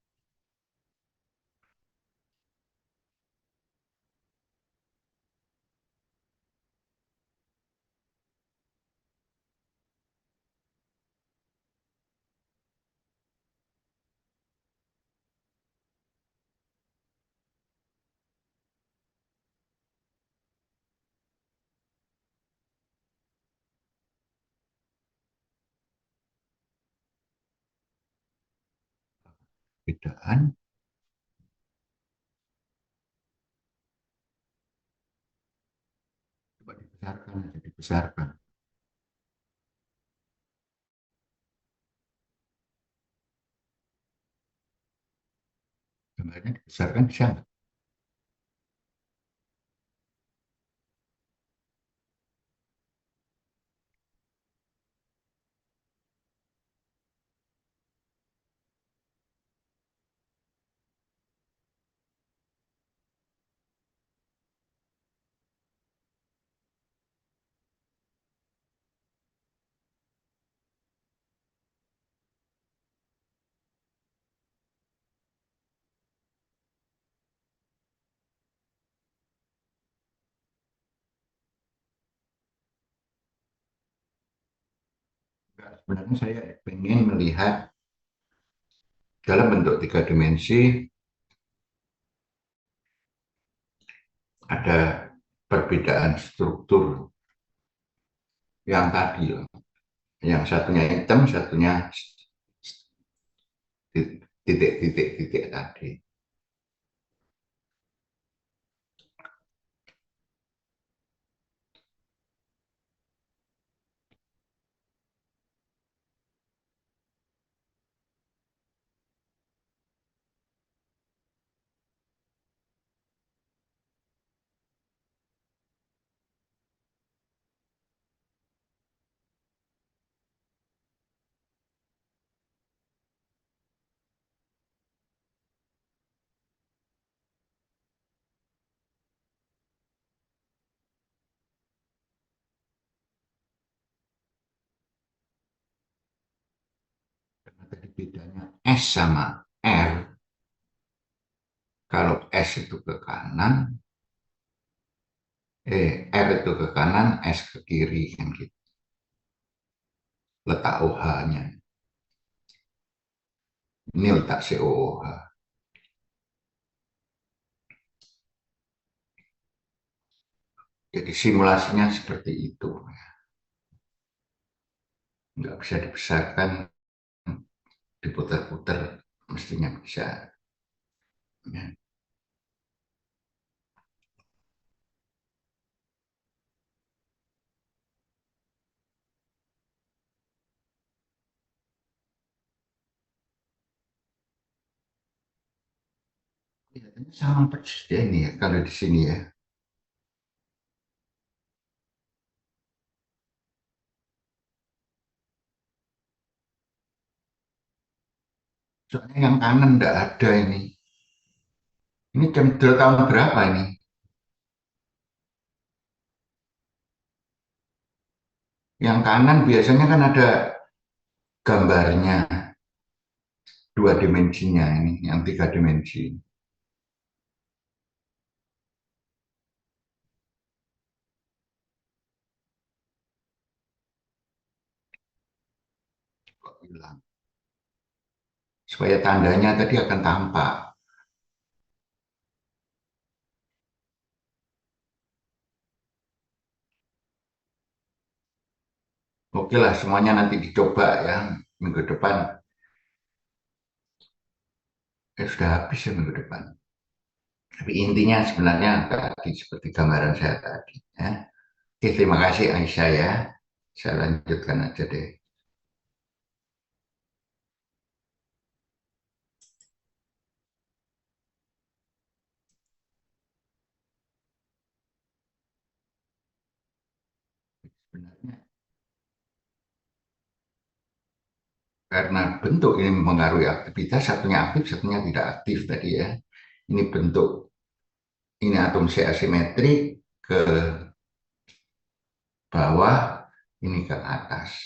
Bedaan. Coba dibesarkan aja, dibesarkan. Besarkan bisa nggak? Sebenarnya saya ingin melihat dalam bentuk tiga dimensi ada perbedaan struktur yang tadi, yang satunya hitam, satunya titik-titik tadi. Karena tadi bedanya S sama R, kalau S itu ke kanan, R itu ke kanan, S ke kiri, kan gitu. Letak OH-nya. Ini letak COOH. Jadi simulasinya seperti itu. Nggak bisa dibesarkan, diputar-putar, mestinya bisa. Ya. Kelihatannya sama persis ya ini ya, kalau di sini ya. Soalnya yang kanan nggak ada ini. Ini jam 2 tahun berapa ini? Yang kanan biasanya kan ada gambarnya, dua dimensinya ini, yang tiga dimensi. Kok hilang? Supaya tandanya tadi akan tampak. Oke lah, semuanya nanti dicoba ya. Minggu depan, sudah habis ya minggu depan. Tapi intinya sebenarnya tadi seperti gambaran saya tadi. Ya. Oke, terima kasih Aisyah ya. Saya lanjutkan aja deh. Sebenarnya karena bentuk ini mempengaruhi aktivitas, satunya aktif, satunya tidak aktif tadi ya. Ini bentuk, ini atom C asimetri ke bawah, ini ke atas.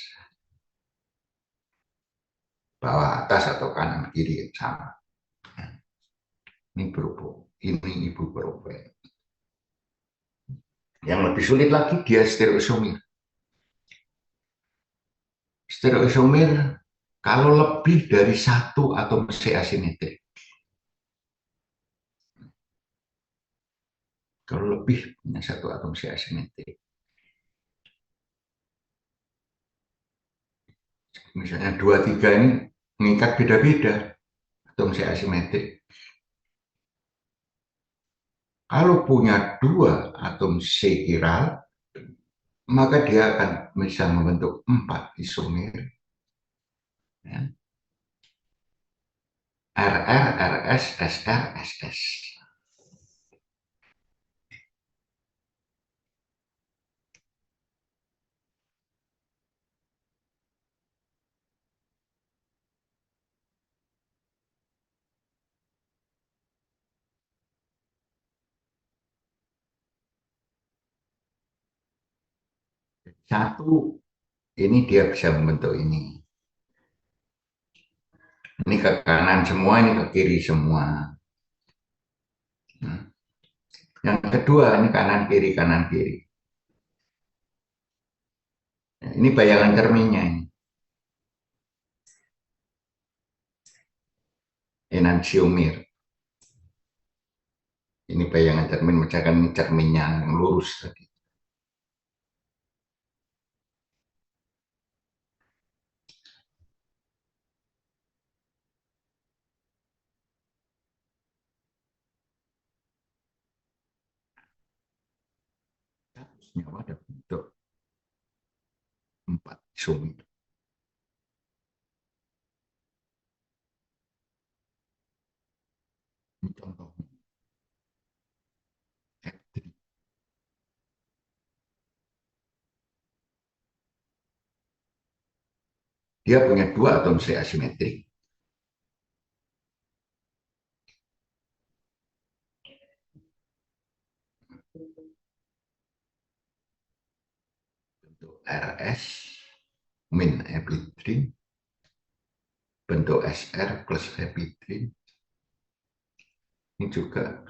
Bawah atas atau kanan kiri sama. Ini berhubung, ini ibu berhubung. Yang lebih sulit lagi dia stereoisomir. Stereoisomir kalau lebih dari satu atom C asimetrik. Kalau lebih punya satu atom C asimetrik. Misalnya 2, 3 ini mengikat beda-beda atom C asimetrik. Kalau punya dua atom C chiral, maka dia akan bisa membentuk 4 isomer. Ya. RR, RS, SR, SS. Satu, ini dia bisa membentuk ini. Ini ke kanan semua, ini ke kiri semua. Nah, yang kedua, ini kanan kiri, kanan kiri. Nah, ini bayangan cerminnya ini. Enantiomir. Ini bayangan cermin, misalkan cerminnya yang lurus tadi. Senyawa ada bentuk 4 sumber. Ini contohnya. Dia punya 2 atom C asimetrik. Bentuk RS min epidrin, bentuk SR plus epidrin. Ini juga.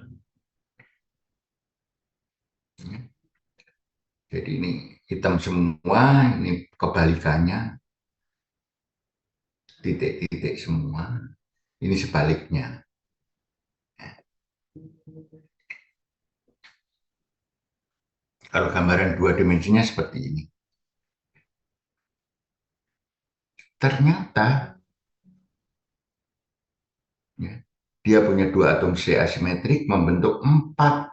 Jadi ini hitam semua, ini kebalikannya, titik-titik semua. Ini sebaliknya. Kalau gambaran 2 dimensinya seperti ini. Ternyata ya, dia punya 2 atom C asimetrik membentuk 4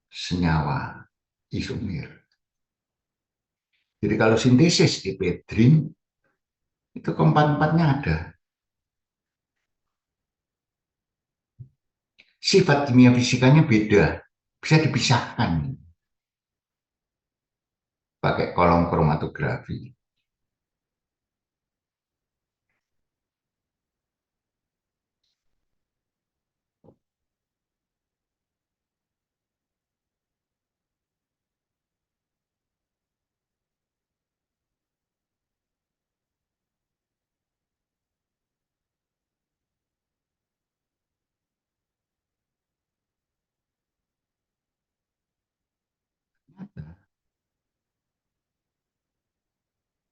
senyawa isomer. Jadi kalau sintesis epidrin, itu keempat-empatnya ada. Sifat kimia fisikanya beda, bisa dipisahkan pakai kolom kromatografi.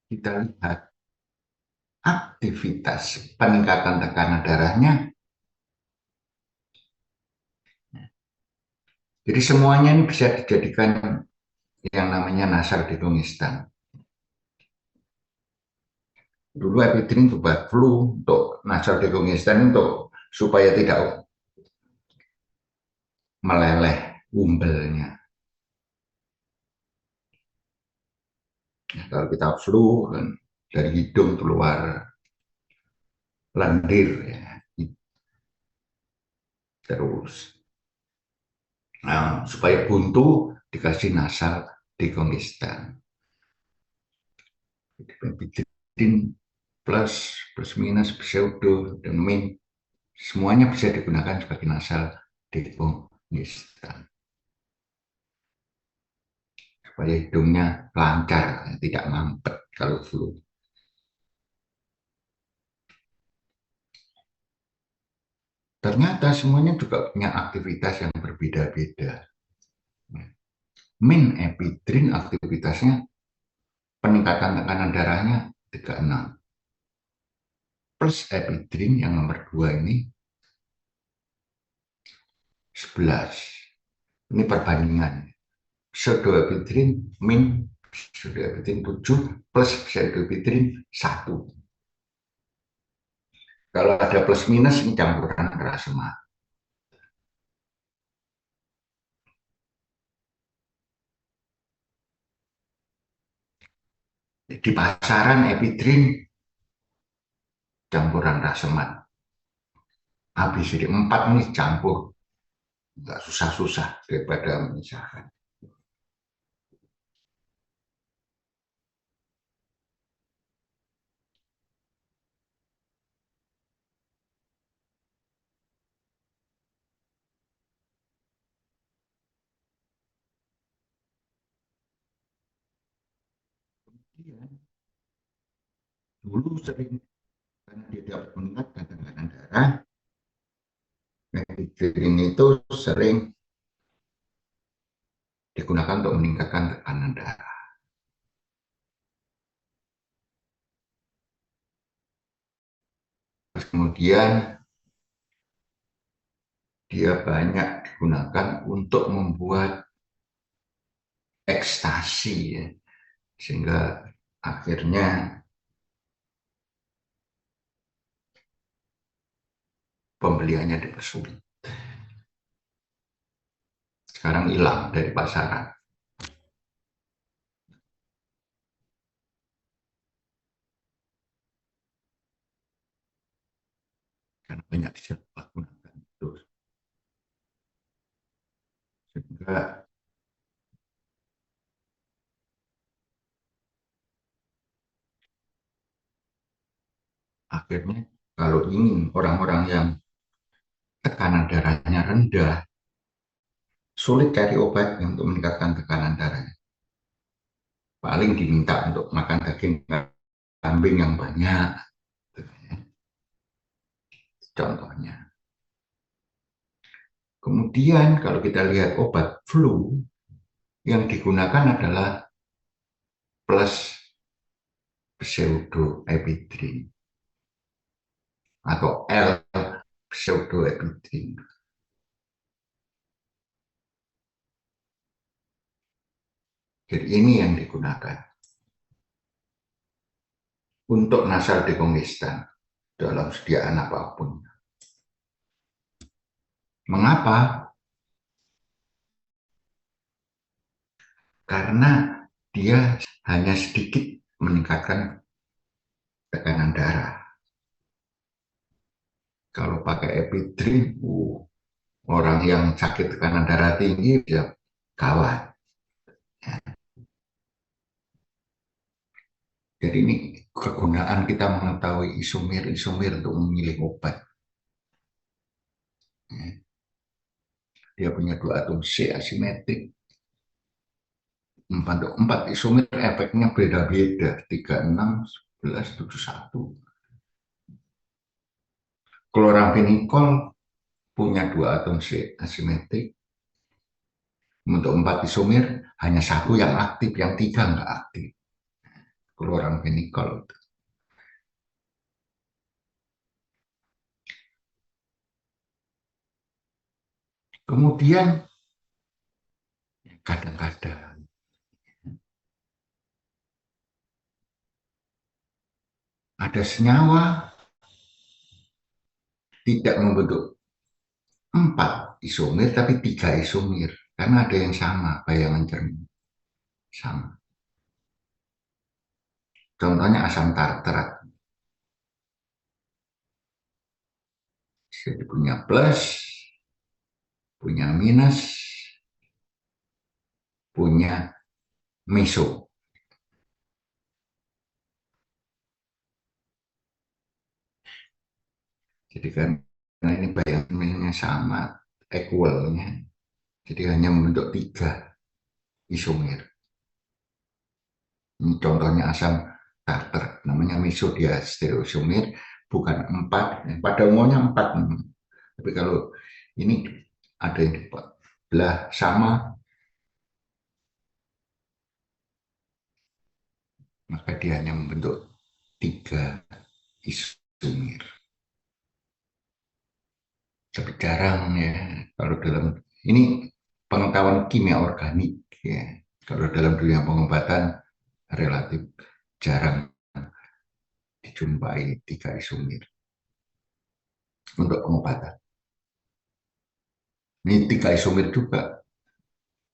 Kita lihat aktivitas peningkatan tekanan darahnya. Jadi semuanya ini bisa dijadikan yang namanya nasal dekongestan. Dulu epidrin obat flu, untuk nasal dekongestan untuk supaya tidak meleleh umbelnya. Nah, kalau kita flu kan dari hidung keluar lendir ya, terus. Nah, supaya buntu dikasih nasal dekongestan. Epidrin plus, plus minus, pseudo, dan min, semuanya bisa digunakan sebagai nasal dekongestan. Supaya hidungnya lancar, tidak mampet kalau flu. Ternyata semuanya juga punya aktivitas yang berbeda-beda. Min epidrin aktivitasnya peningkatan tekanan darahnya 36. Plus epidrin yang nomor 2 ini 11. Ini perbandingan. Pseudoephedrine min pseudoephedrine 7 plus pseudoephedrine 1. Kalau ada plus minus ini campuran keras semak. Di pasaran epidrin campuran rasemat. habis. Jadi 4 ini campur, nggak susah-susah daripada memisahkan. Iya, dulu sering, karena dia dapat meningkatkan tekanan darah, methidiolin itu sering digunakan untuk meningkatkan tekanan darah. Terus kemudian dia banyak digunakan untuk membuat ekstasi, ya. Sehingga akhirnya pembeliannya dipersulit. Sekarang hilang dari pasaran karena banyak disalahgunakan itu. Sehingga akhirnya kalau ingin orang-orang yang tekanan darahnya rendah, sulit cari obat untuk meningkatkan tekanan darahnya. Paling diminta untuk makan daging kambing yang banyak, contohnya. Kemudian kalau kita lihat obat flu, yang digunakan adalah plus pseudoephedrine atau L pseudoephedrine. Jadi ini yang digunakan untuk nasal dekongestan dalam sediaan apapun. Mengapa? Karena dia hanya sedikit meningkatkan tekanan darah. Kalau pakai ephedrine, orang yang sakit tekanan darah tinggi bisa gawat. Jadi ini kegunaan kita mengetahui isomir-isomir untuk memilih obat. Dia punya 2 atom C asimetrik. 4 isomer efeknya beda-beda. 36, 11, 71. Kloramfenikol punya 2 atom C asimetrik. Untuk 4 isomer, hanya 1 yang aktif, yang 3 nggak aktif. Kloramfenikol. Kemudian, kadang-kadang ada senyawa tidak membentuk 4 isomer, tapi 3 isomer. Karena ada yang sama, bayangan cermin. Sama. Contohnya asam tartrat. Jadi punya plus, punya minus, punya meso. Jadi kan ini bayangannya sama, equalnya. Jadi hanya membentuk 3 isomer. Ini contohnya asam tartar, namanya meso, dia stereoisomer, bukan 4. Pada umumnya 4. Tapi kalau ini ada yang dibelah sama, maka dia hanya membentuk 3 isomer. Tapi jarang, ya, kalau dalam ini pengetahuan kimia organik, ya. Kalau dalam dunia pengobatan relatif jarang dijumpai 3 isomer untuk pengobatan. Ini 3 isomer juga.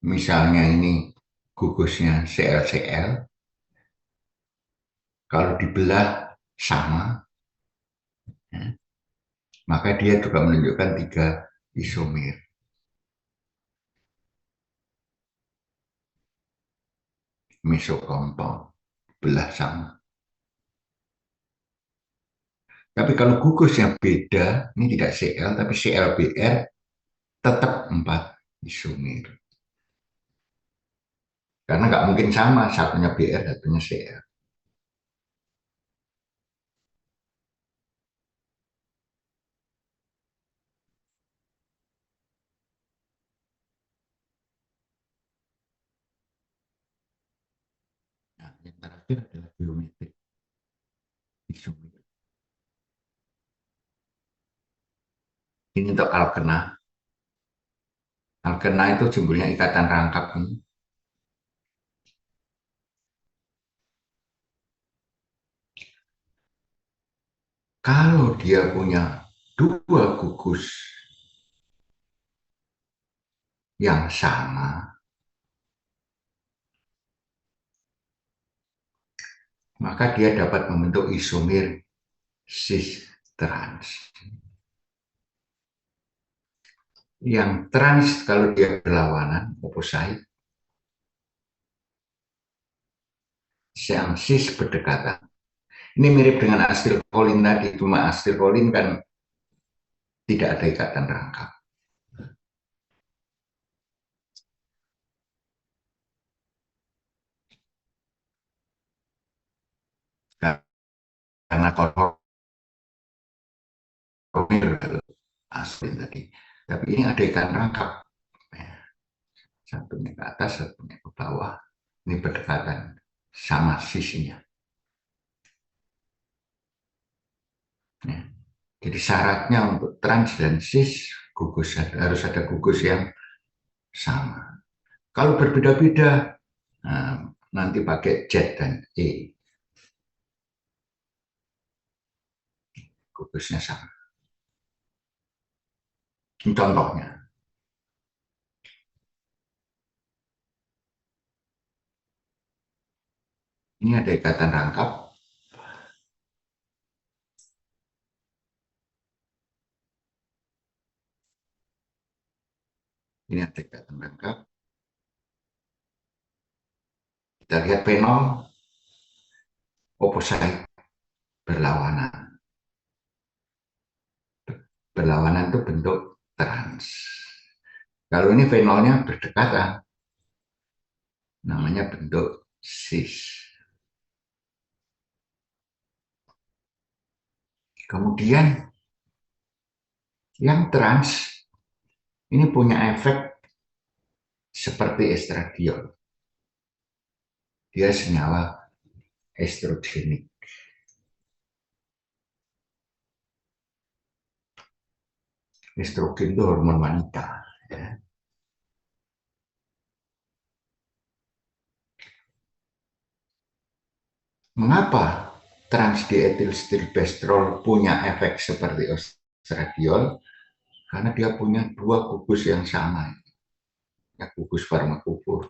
Misalnya ini gugusnya ClCl, kalau dibelah sama, ya, Maka dia juga menunjukkan 3 isomer. Mesokompa belah sama. Tapi kalau gugus yang beda, ini tidak Cl, tapi ClBr tetap 4 isomer. Karena nggak mungkin sama, satunya Br, satunya Cl. Nah, yang terakhir adalah geometrik isomer. Ini untuk alkena. Alkena itu simbolnya ikatan rangkap. Kalau dia punya 2 gugus yang sama, maka dia dapat membentuk isomer cis trans. Yang trans kalau dia berlawanan, opposite, yang cis berdekatan. Ini mirip dengan asetilkolin tadi, cuma asetilkolin kan tidak ada ikatan rangkap. Karena kalau aslin tadi, tapi ini ada ikatan rangkap. Satunya ke atas, satunya ke bawah. Ini berdekatan sama sisinya. Ya. Jadi syaratnya untuk trans dan cis gugus harus ada gugus yang sama. Kalau berbeda-beda, nah, nanti pakai Z dan E. Gugusnya sama. Ini contohnya. Ini ada ikatan rangkap. Ini ada ikatan rangkap. Kita lihat fenol, opposite, berlawanan. Berlawanan itu bentuk trans. Kalau ini fenolnya berdekatan, namanya bentuk cis. Kemudian yang trans ini punya efek seperti estradiol. Dia senyawa estrogenik. Estrogen itu hormon wanita. Ya. Mengapa transdietilstilbestrol punya efek seperti estradiol? Karena dia punya 2 gugus yang sama. Ya, gugus farmakofor,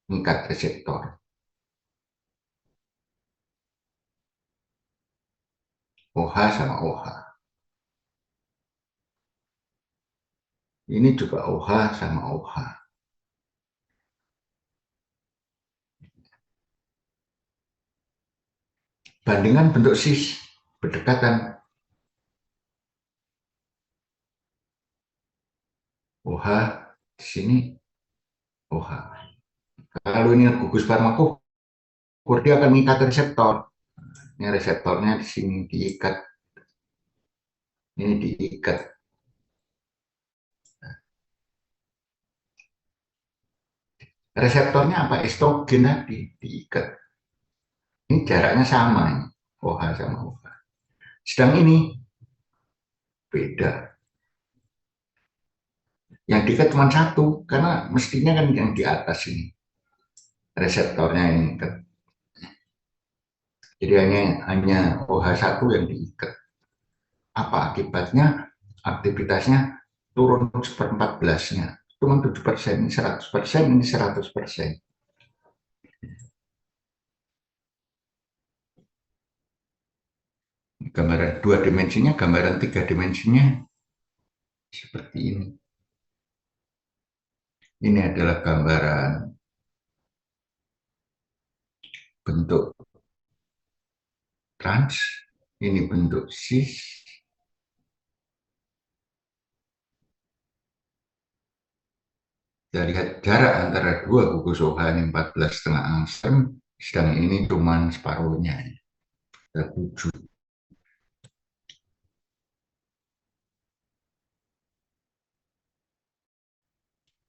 mengikat reseptor. OH sama OH. Ini juga OH sama OH. Bandingkan bentuk cis berdekatan. OH di sini OH. Kalau ini gugus farmakofor, dia akan mengikat reseptor. Ini reseptornya di sini diikat. Ini diikat. Reseptornya apa? Estrogen tadi diikat. Ini jaraknya sama, ini. OH sama OH. Sedang ini beda. Yang diikat cuma satu, karena mestinya kan yang di atas ini. Reseptornya yang diikat. Jadi hanya OH1 yang diikat. Apa akibatnya? Aktivitasnya turun 1/14-nya. Cuma 7%, ini 100%, ini 100%. gambaran dua dimensinya, gambaran tiga dimensinya seperti ini. Ini adalah gambaran bentuk trans, ini bentuk cis. Kita lihat jarak antara dua gugus OH ini 14,5 angstrom, sedang ini cuma separuhnya, 7.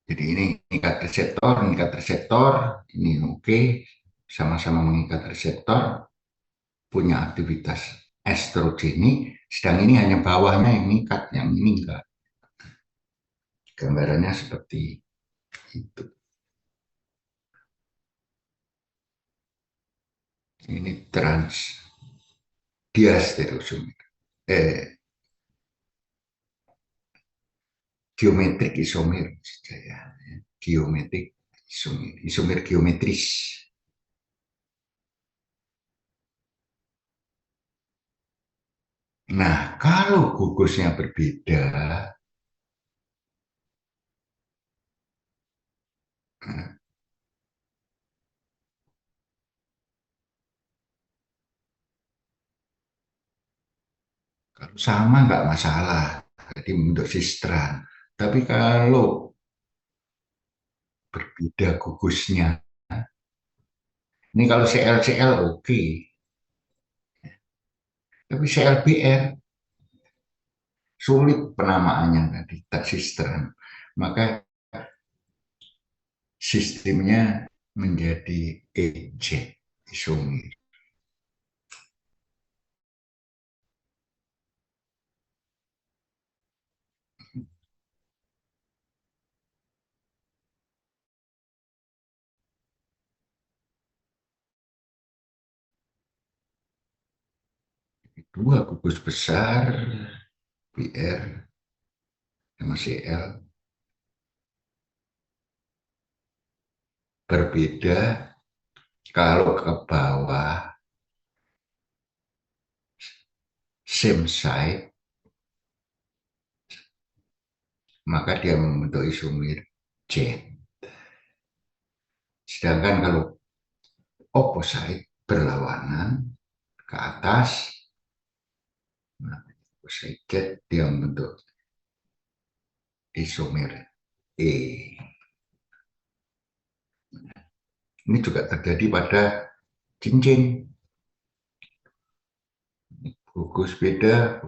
Jadi ini mengikat reseptor, ini oke, sama-sama mengikat reseptor, punya aktivitas estrogenik, sedang ini hanya bawahnya yang mengikat, yang ini enggak. Gambarannya seperti itu. Ini trans diastereomer. Geometrik isomer, ya. Geometrik isomer, isomer geometris. Nah, kalau gugusnya berbeda, kalau sama nggak masalah, jadi bentuk sistran. Tapi kalau berbeda gugusnya, ini kalau CL-CL oke, tapi CLBR sulit penamaannya tadi, tak sistran. Maka sistemnya menjadi eject isomer. Dua gugus besar, BR sama CL, berbeda kalau ke bawah same side, maka dia membentuk isomer Z. Sedangkan kalau opposite berlawanan ke atas, nah, opposite Z dia membentuk isomer E. Ini juga terjadi pada cincin. Gugus beda,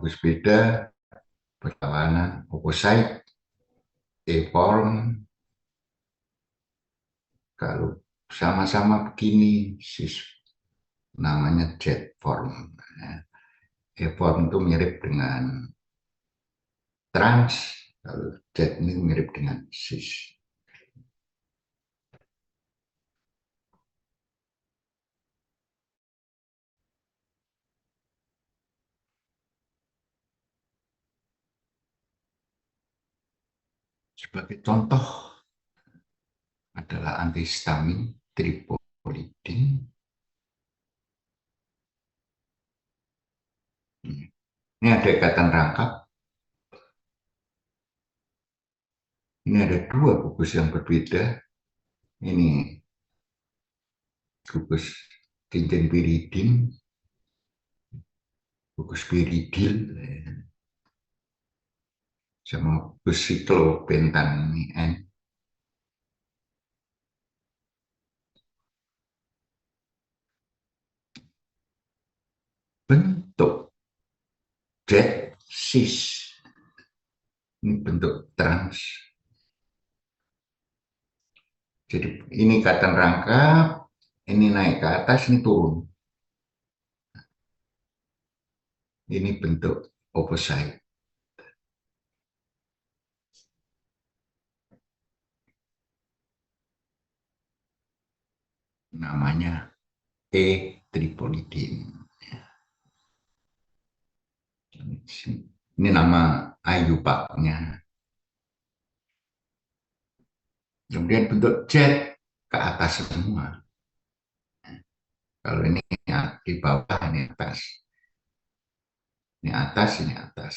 berlawanan, opposite, E-form. Kalau sama-sama begini, namanya Z form. E-form itu mirip dengan trans, kalau Z ini mirip dengan cis. Sebagai contoh adalah antihistamin tripolidin. Ini ada ikatan rangkap. Ini ada dua gugus yang berbeda. Ini gugus cincin piridin, gugus piridil, sama gugus siklopentan ini N. Bentuk Z cis, ini bentuk trans. Jadi ini ikatan rangkap, ini naik ke atas, ini turun. Ini bentuk opposite. Namanya E-tripolidin. Ini nama IUPAC-nya. Kemudian bentuk Z ke atas semua. Kalau ini di bawah, ini atas. Ini atas, ini atas.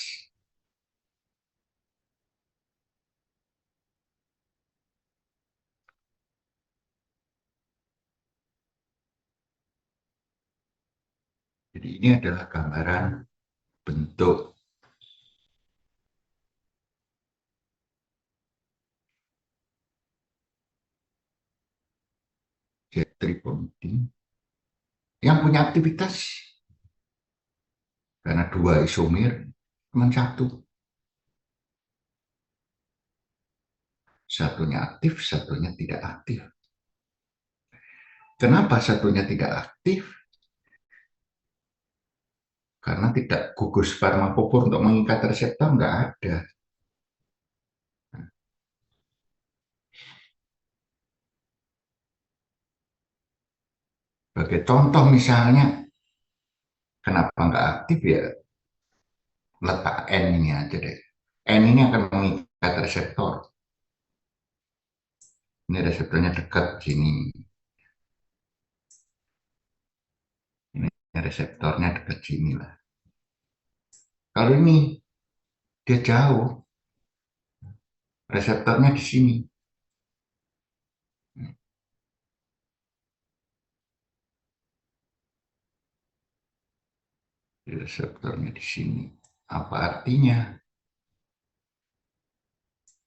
Jadi ini adalah gambaran bentuk Z3 bonding yang punya aktivitas, karena dua isomer cuma satu. Satunya aktif, satunya tidak aktif. Kenapa satunya tidak aktif? Karena tidak gugus farmakopor untuk mengikat reseptor, nggak ada. Sebagai contoh misalnya, kenapa nggak aktif ya? Letak N ini aja deh. N ini akan mengikat reseptor. Ini reseptornya dekat sini. Ini reseptornya dekat sini lah. Kalau ini dia jauh, reseptornya di sini. Reseptornya di sini. Apa artinya?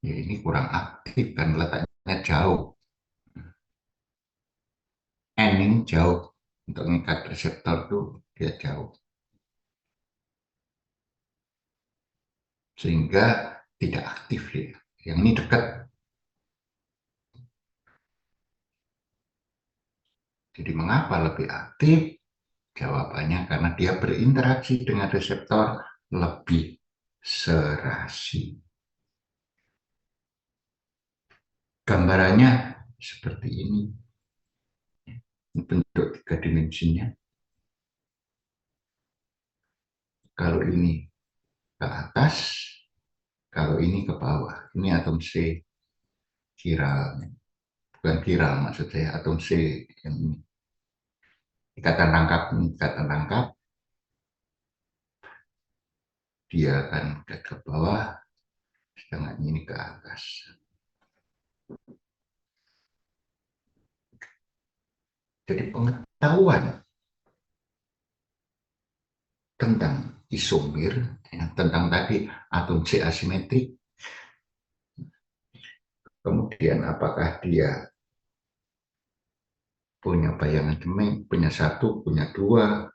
Ya ini kurang aktif kan, letaknya jauh. N ini jauh, untuk mengikat reseptor tuh dia jauh. Sehingga tidak aktif ya. Yang ini dekat. Jadi mengapa lebih aktif? Jawabannya karena dia berinteraksi dengan reseptor lebih serasi. Gambarannya seperti ini. Bentuk tiga dimensinya. Kalau ini ke atas, kalau ini ke bawah. Ini atom C chiral. Bukan chiral maksud saya, atom C yang ini. Ikatan rangkap ini, ikatan rangkap. Dia akan ke bawah, sedangkan ini ke atas. Jadi pengetahuan tentang isomer, ya, tentang tadi atom C asimetrik, kemudian apakah dia punya bayangan demeng, punya satu, punya dua,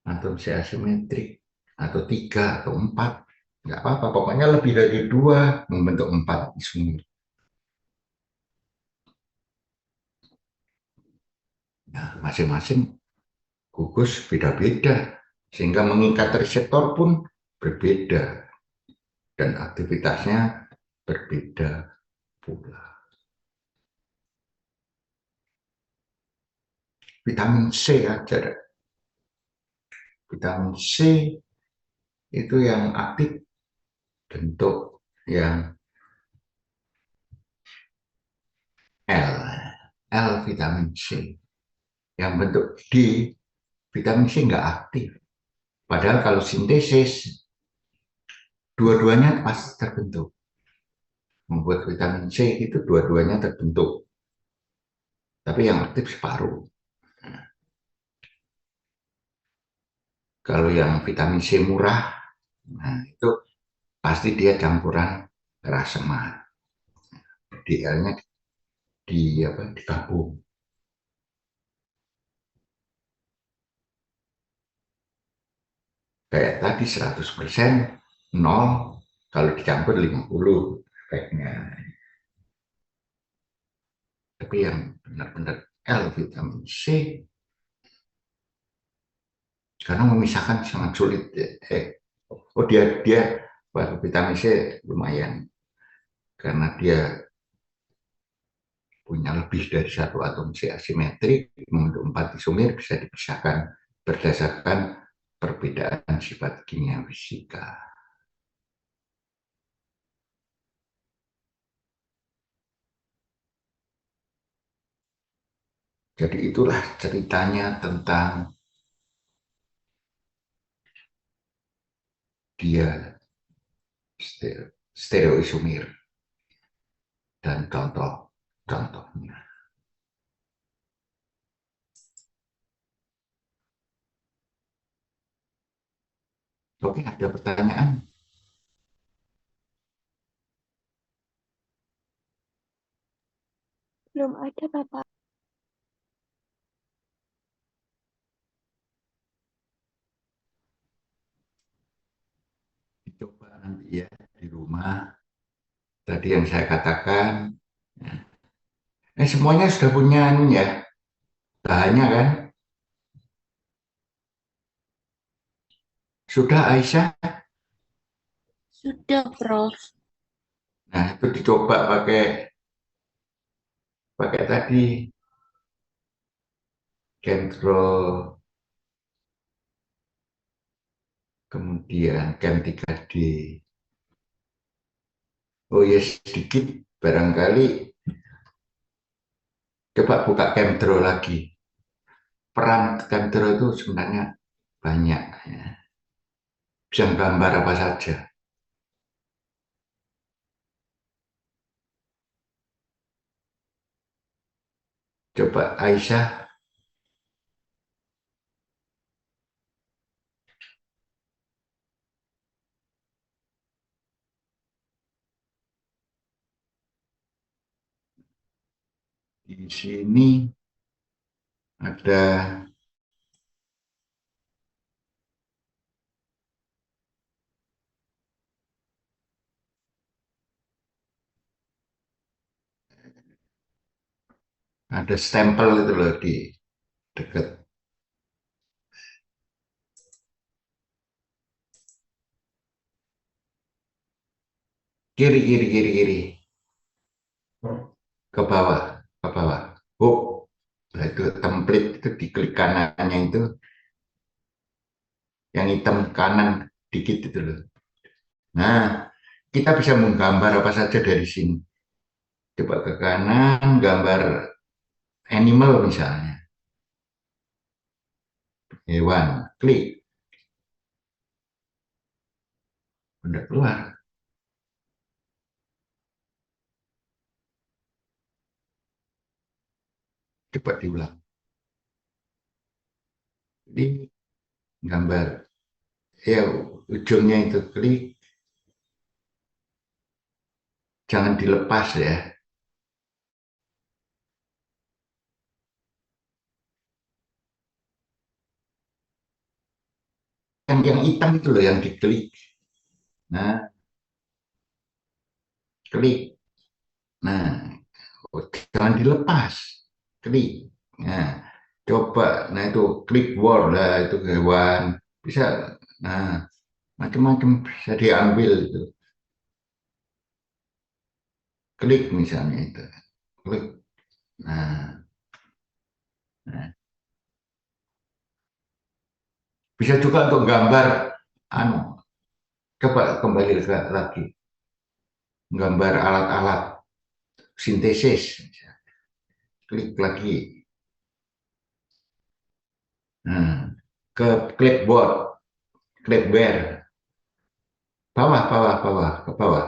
atom C asimetrik, atau tiga, atau empat, nggak apa-apa, pokoknya lebih dari dua membentuk empat isomer. Nah, masing-masing gugus beda-beda, sehingga mengikat reseptor pun berbeda, dan aktivitasnya berbeda pula. Vitamin C aja, vitamin C itu yang aktif bentuk yang L, L vitamin C. Yang bentuk D, vitamin C nggak aktif. Padahal kalau sintesis, dua-duanya pasti terbentuk. Membuat vitamin C itu dua-duanya terbentuk. Tapi yang aktif separuh. Kalau yang vitamin C murah, nah itu pasti dia campuran rasemat. DL-nya digabung. Kayak tadi 100%, 0, kalau dicampur 50 efeknya. Tapi yang benar-benar L vitamin C, karena memisahkan sangat sulit. Oh dia vitamin C lumayan, karena dia punya lebih dari satu atom C asimetrik, membentuk empat isomer, bisa dipisahkan berdasarkan perbedaan sifat kimia fisika. Jadi itulah ceritanya tentang dia stereoisomir dan contohnya. Oke, ada pertanyaan? Belum ada, Bapak. Coba nanti ya di rumah. Tadi yang saya katakan, semuanya sudah punya ya bahannya kan? Sudah Aisyah? Sudah, Prof. Nah itu dicoba pakai pakai tadi Control, kemudian Cam 3D. Oh ya sedikit barangkali coba buka Camdraw lagi. Peran Camdraw itu sebenarnya banyak ya. Bisa gambar apa saja. Coba Aisyah di sini ada stempel itu loh di dekat kiri kiri kiri kiri ke bawah ke bawah. Oh, nah itu template itu diklik kanannya itu yang hitam kanan dikit itu loh. Nah, kita bisa menggambar apa saja dari sini. Coba ke kanan, gambar animal misalnya, hewan, klik, udah keluar. Coba diulang. Jadi gambar, ya ujungnya itu klik, jangan dilepas ya. Yang hitam itu loh yang diklik. Nah, klik. Nah, oh, jangan dilepas. Klik. Nah, coba. Nah, itu klik word lah, itu hewan. Bisa, nah, macam-macam bisa diambil itu. Klik misalnya itu. Klik. Nah, nah. Bisa juga untuk gambar, anu, coba kembali lagi. Gambar alat-alat sintesis. Klik lagi. Nah, ke clipboard, clipware. Bawah, bawah, bawah, ke bawah.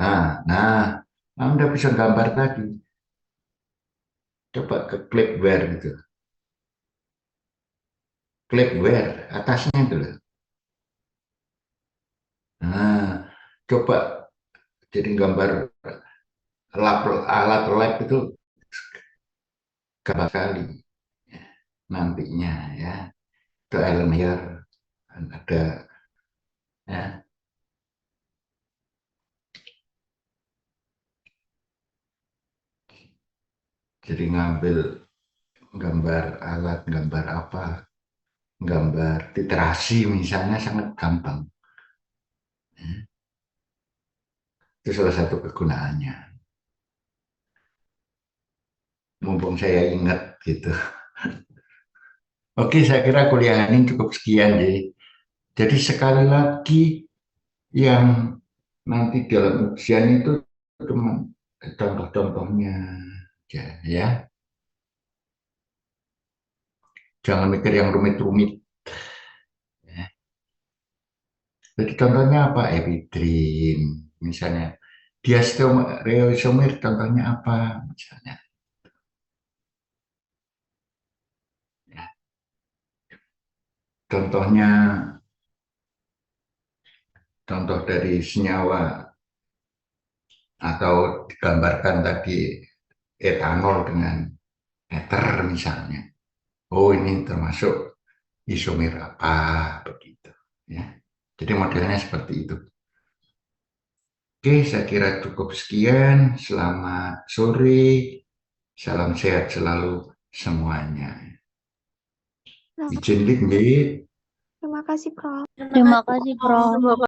Nah, Anda bisa gambar tadi. Coba ke clipware gitu. Clipware, atasnya itu loh. Nah, coba jadi gambar alat lab itu gambar kali nantinya ya. Itu Elmer ada ya. Jadi ngambil gambar alat, gambar apa, gambar literasi misalnya sangat gampang. Itu salah satu kegunaannya. Mumpung saya ingat gitu. Oke, saya kira kuliah ini cukup sekian. Jadi sekali lagi yang nanti dalam ujian itu cuma contoh-contohnya aja ya. Jangan mikir yang rumit-rumit. Ya. Jadi contohnya apa? Epidrin, misalnya. Diastereoisomer, contohnya apa? Misalnya. Ya. Contohnya, contoh dari senyawa atau digambarkan tadi etanol dengan ether misalnya. Oh, ini termasuk isomer apa begitu ya. Jadi modelnya seperti itu. Oke, saya kira cukup sekian. Selamat sore. Salam sehat selalu semuanya. Izin nggih. Terima kasih, Prof. Terima kasih, Prof.